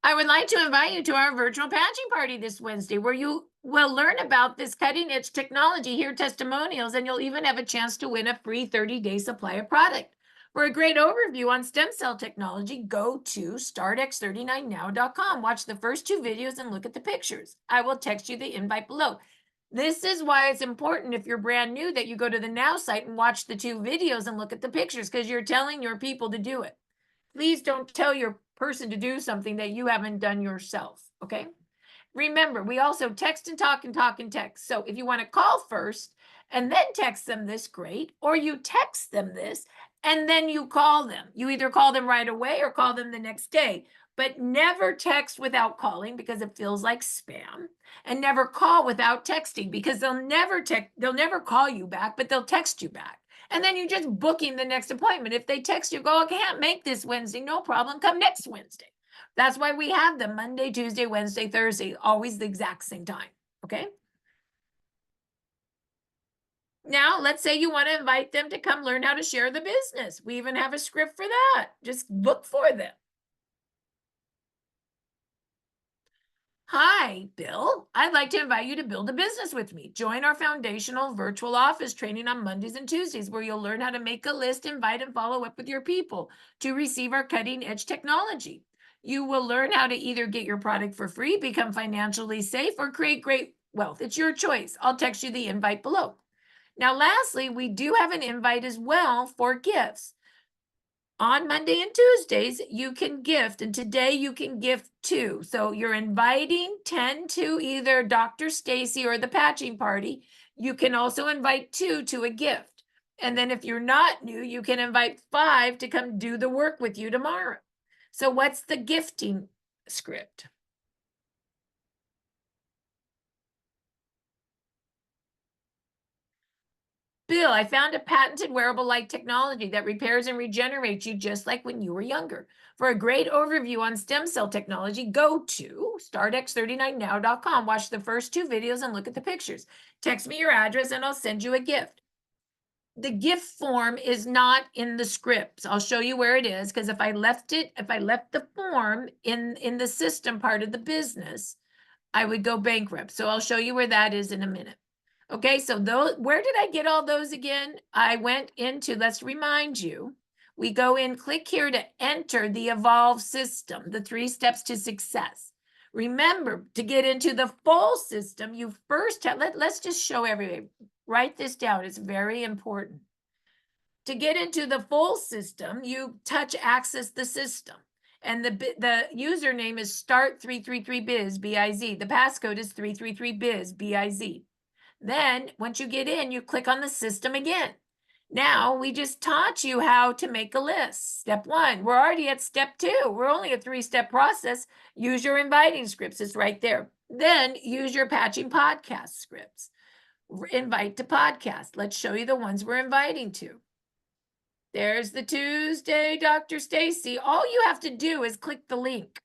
I would like to invite you to our virtual patching party this Wednesday, where you will learn about this cutting edge technology, hear testimonials, and you'll even have a chance to win a free 30-day supply of product. For a great overview on stem cell technology, go to startx39now.com. Watch the first 2 videos and look at the pictures. I will text you the invite below. This is why it's important, if you're brand new, that you go to the Now site and watch the 2 videos and look at the pictures, because you're telling your people to do it. Please don't tell your person to do something that you haven't done yourself, okay? Remember, we also text and talk and talk and text. So if you want to call first and then text them this, great. Or you text them this and then you call them. You either call them right away or call them the next day. But never text without calling, because it feels like spam. And never call without texting, because they'll never call you back, but they'll text you back. And then you're just booking the next appointment. If they text you, go, I can't make this Wednesday, no problem, come next Wednesday. That's why we have them Monday, Tuesday, Wednesday, Thursday, always the exact same time, okay? Now, let's say you want to invite them to come learn how to share the business. We even have a script for that. Just look for them. Hi, Bill. I'd like to invite you to build a business with me. Join our foundational virtual office training on Mondays and Tuesdays, where you'll learn how to make a list, invite, and follow up with your people to receive our cutting edge technology. You will learn how to either get your product for free, become financially safe, or create great wealth. It's your choice. I'll text you the invite below. Now, lastly, we do have an invite as well for gifts. On Monday and Tuesdays, you can gift, and today you can gift 2. So you're inviting 10 to either Dr. Stacy or the patching party. You can also invite 2 to a gift. And then if you're not new, you can invite 5 to come do the work with you tomorrow. So what's the gifting script? Bill, I found a patented wearable light technology that repairs and regenerates you just like when you were younger. For a great overview on stem cell technology, go to startx39now.com. Watch the first 2 videos and look at the pictures. Text me your address and I'll send you a gift. The gift form is not in the scripts. I'll show you where it is, because if I left the form in the system part of the business, I would go bankrupt. So I'll show you where that is in a minute. Okay, so where did I get all those again? I went into, let's remind you, we go in, click here to enter the evolve system, the 3 steps to success. Remember, to get into the full system, you first have, let's just show everybody, write this down, it's very important. to get into the full system, you touch access the system. And the username is start333biz, B-I-Z. The passcode is 333biz, B-I-Z. Then once you get in, you click on the system again. Now we just taught you how to make a list. Step 1, we're already at step 2. We're only a 3-step process. Use your inviting scripts, it's right there. Then use your patching podcast scripts. Invite to podcast. Let's show you the ones we're inviting to. There's the Tuesday, Dr. Stacy. All you have to do is click the link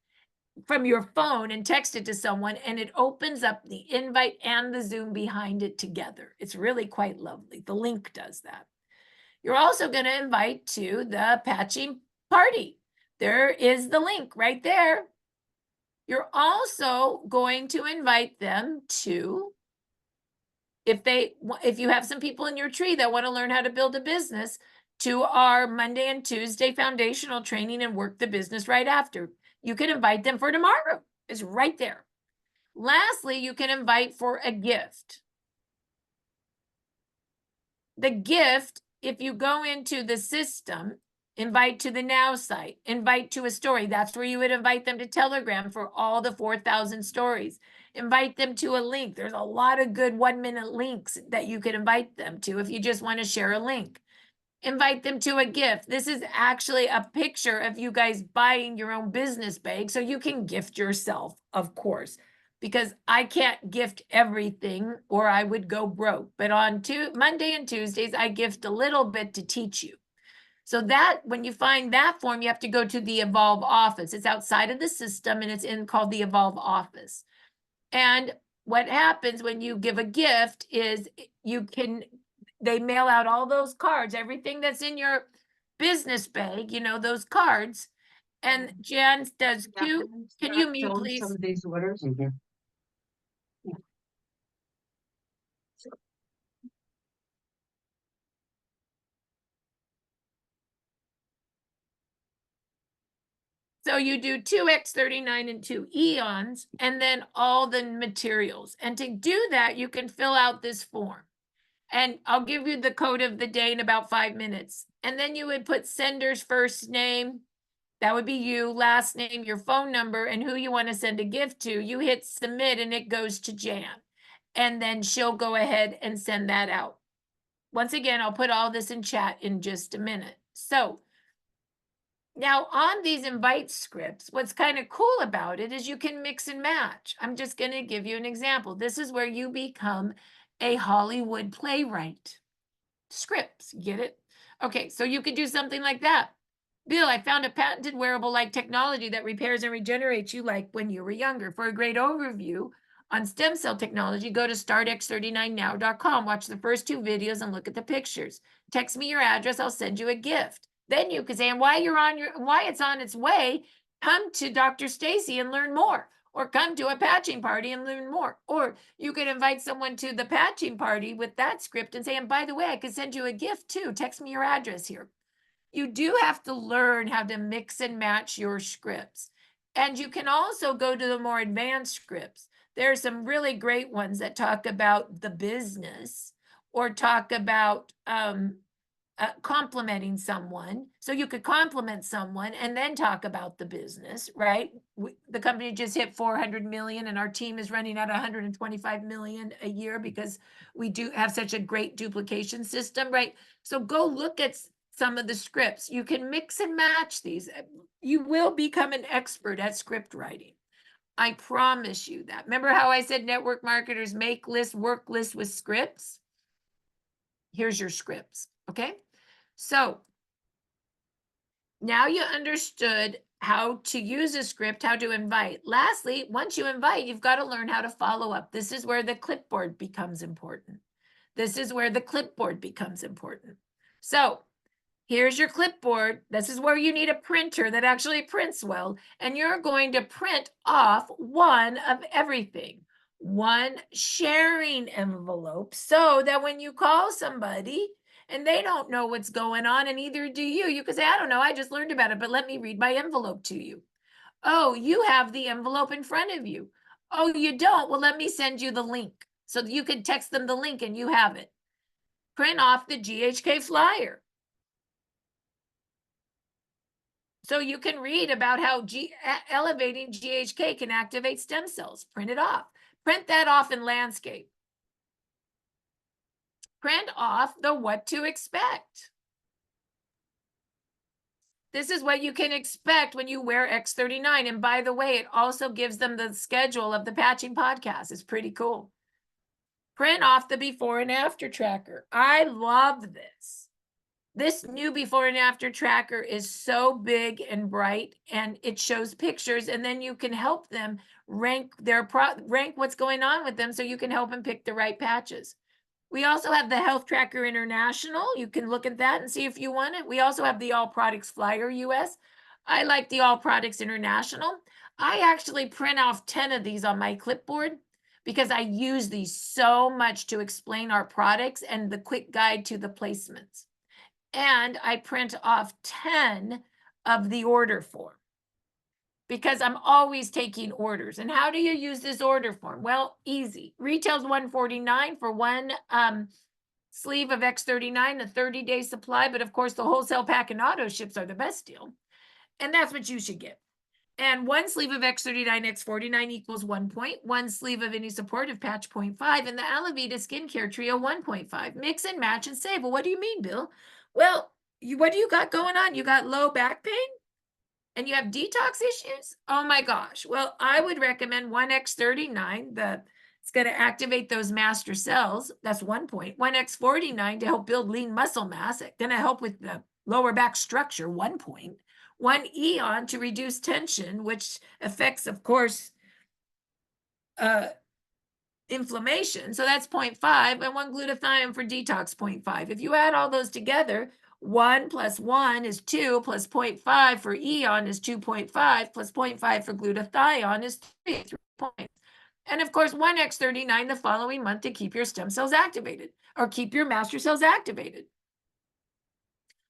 from your phone and text it to someone, and it opens up the invite and the Zoom behind it together. It's really quite lovely. The link does that. You're also going to invite to the patching party. There is the link right there. You're also going to invite them to, if you have some people in your tree that want to learn how to build a business, to our Monday and Tuesday foundational training and work the business right after. You can invite them for tomorrow. It's right there. Lastly, you can invite for a gift. The gift, if you go into the system, invite to the Now site, invite to a story. That's where you would invite them to Telegram for all the 4,000 stories. Invite them to a link. There's a lot of good 1-minute links that you could invite them to if you just want to share a link. Invite them to a gift. This is actually a picture of you guys buying your own business bag, so you can gift yourself, of course, because I can't gift everything or I would go broke. But on Monday and Tuesdays, I gift a little bit to teach you. So that when you find that form, you have to go to the Evolve office. It's outside of the system and it's called the Evolve office. And what happens when you give a gift is they mail out all those cards, everything that's in your business bag, those cards. And Jan does too. Can you mute, please? Some of these orders. So you do 2x39 and 2 eons, and then all the materials. And to do that, you can fill out this form. And I'll give you the code of the day in about 5 minutes. And then you would put sender's first name. That would be you, last name, your phone number, and who you want to send a gift to. You hit submit and it goes to Jan. And then she'll go ahead and send that out. Once again, I'll put all this in chat in just a minute. So now on these invite scripts, what's kind of cool about it is you can mix and match. I'm just going to give you an example. This is where you become a Hollywood playwright. Scripts, get it? Okay, so you could do something like that. Bill, I found a patented wearable like technology that repairs and regenerates you like when you were younger. For a great overview on stem cell technology, go to startx39now.com. Watch the first 2 videos and look at the pictures. Text me your address, I'll send you a gift. Then you can say, and while it's on its way, come to Dr. Stacy and learn more, or come to a patching party and learn more. Or you could invite someone to the patching party with that script and say, and by the way, I could send you a gift too. Text me your address here. You do have to learn how to mix and match your scripts. And you can also go to the more advanced scripts. There are some really great ones that talk about the business or talk about complimenting someone. So you could compliment someone and then talk about the business, right? The company just hit 400 million and our team is running at 125 million a year because we do have such a great duplication system, right? So go look at some of the scripts. You can mix and match these. You will become an expert at script writing. I promise you that. Remember how I said network marketers make lists, work lists with scripts? Here's your scripts, okay? So now you understood how to use a script, how to invite. Lastly, once you invite, you've got to learn how to follow up. This is where the clipboard becomes important. This is where the clipboard becomes important. So here's your clipboard. This is where you need a printer that actually prints well. And you're going to print off one of everything. One sharing envelope so that when you call somebody and they don't know what's going on, and neither do you, you can say, I don't know, I just learned about it, but let me read my envelope to you. Oh, you have the envelope in front of you. Oh, you don't? Well, let me send you the link. So you can text them the link and you have it. Print off the GHK flyer. So you can read about how elevating GHK can activate stem cells. Print it off. Print that off in landscape. Print off the what to expect. This is what you can expect when you wear X39. And by the way, it also gives them the schedule of the patching podcast. It's pretty cool. Print off the before and after tracker. I love this. This new before and after tracker is so big and bright, and it shows pictures, and then you can help them rank rank what's going on with them, so you can help them pick the right patches. We also have the Health Tracker International. You can look at that and see if you want it. We also have the All Products Flyer US. I like the All Products International. I actually print off 10 of these on my clipboard because I use these so much to explain our products and the quick guide to the placements. And I print off 10 of the order form because I'm always taking orders. And how do you use this order form? Well, easy. Retail's $149 for one sleeve of X39, a 30-day supply. But of course, the wholesale pack and auto ships are the best deal. And that's what you should get. And one sleeve of X39, X49 equals 1 point. One sleeve of any supportive patch 0.5. And the Alavita Skincare Trio 1.5. Mix and match and save. Well, what do you mean, Bill? Well, what do you got going on? You got low back pain? And you have detox issues? Oh my gosh. Well, I would recommend 1X39. It's going to activate those master cells. That's 1 point. 1X49 to help build lean muscle mass. It's going to help with the lower back structure. 1 point. 1 Eon to reduce tension, which affects, of course, inflammation. So that's 0.5, and 1 glutathione for detox 0.5. If you add all those together, 1 + 1 is 2, plus 0.5 for Eon is 2.5, plus 0.5 for glutathione is 3 points. And of course, 1X39 the following month to keep your stem cells activated or keep your master cells activated.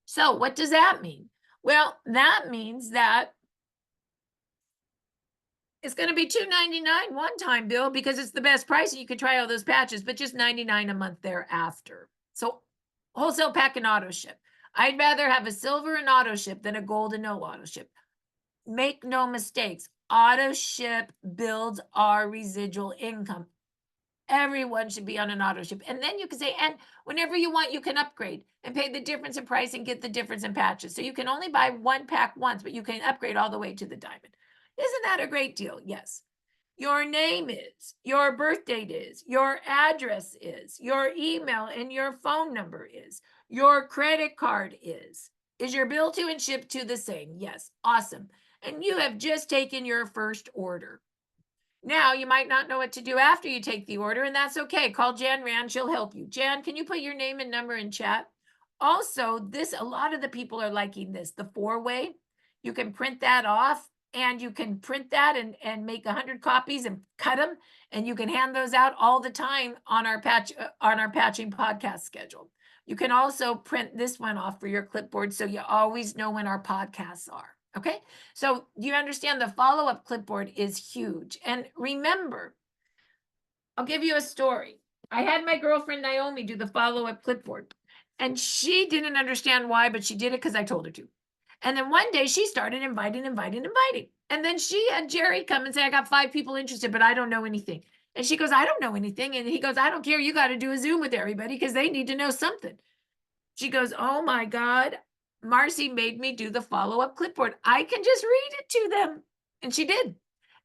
So what does that mean? Well, that means that it's going to be $2.99 one time, Bill, because it's the best price and you can try all those patches, but just $99 a month thereafter. So wholesale pack and auto ship. I'd rather have a silver and auto ship than a gold and no auto ship. Make no mistakes. Auto ship builds our residual income. Everyone should be on an auto ship. And then you can say, and whenever you want, you can upgrade and pay the difference in price and get the difference in patches. So you can only buy one pack once, but you can upgrade all the way to the diamond. Isn't that a great deal? Yes. Your name is, your birth date is, your address is, your email and your phone number is, your credit card is. Is your bill to and ship to the same? Yes. Awesome. And you have just taken your first order. Now, you might not know what to do after you take the order, and that's okay. Call Jan Rand. She'll help you. Jan, can you put your name and number in chat? Also, a lot of the people are liking this, the 4-way. You can print that off, and you can print that and make 100 copies and cut them, and you can hand those out all the time on our patching podcast schedule. You can also print this one off for your clipboard so you always know when our podcasts are. Okay, so you understand the follow-up clipboard is huge. And remember, I'll give you a story. I had my girlfriend Naomi do the follow-up clipboard, and she didn't understand why, but she did it because I told her to. And then one day she started inviting. And then she had Jerry come and say, I got 5 people interested, but I don't know anything. And she goes, I don't know anything. And he goes, I don't care. You got to do a Zoom with everybody because they need to know something. She goes, oh my God. Marci made me do the follow-up clipboard. I can just read it to them. And she did.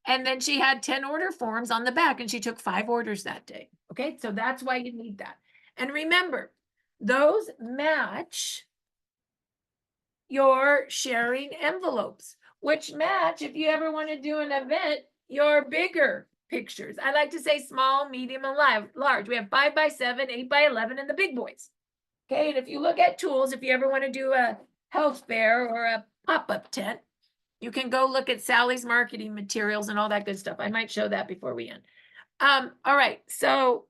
And then she had 10 order forms on the back and she took 5 orders that day. Okay, so that's why you need that. And remember, those match your sharing envelopes, which match, if you ever want to do an event, your bigger pictures. I like to say small, medium, and large. We have 5x7, 8x11, and the big boys. Okay, and if you look at tools, if you ever want to do a health fair or a pop-up tent, you can go look at Sally's marketing materials and all that good stuff. I might show that before we end. All right, so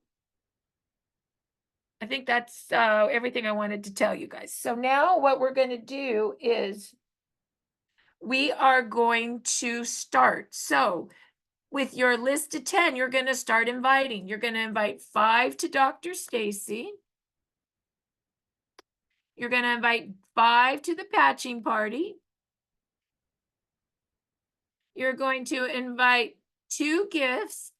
I think that's everything I wanted to tell you guys. So now what we're going to do is we are going to start. So with your list of 10, you're going to start inviting. You're going to invite 5 to Dr. Stacy. You're going to invite 5 to the patching party. you're going to invite 2 gifts.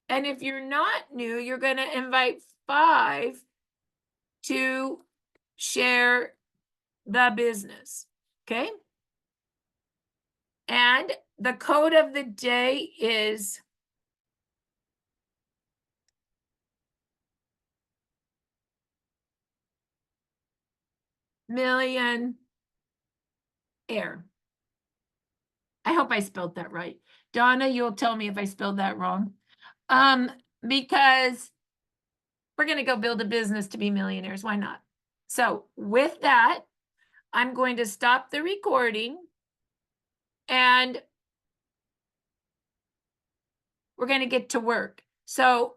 And if you're not new, you're going to invite 5 to share the business. Okay? And the code of the day is million air. I hope I spelled that right. Donna, you'll tell me if I spelled that wrong. Because we're going to go build a business to be millionaires. Why not? So with that, I'm going to stop the recording and we're going to get to work. So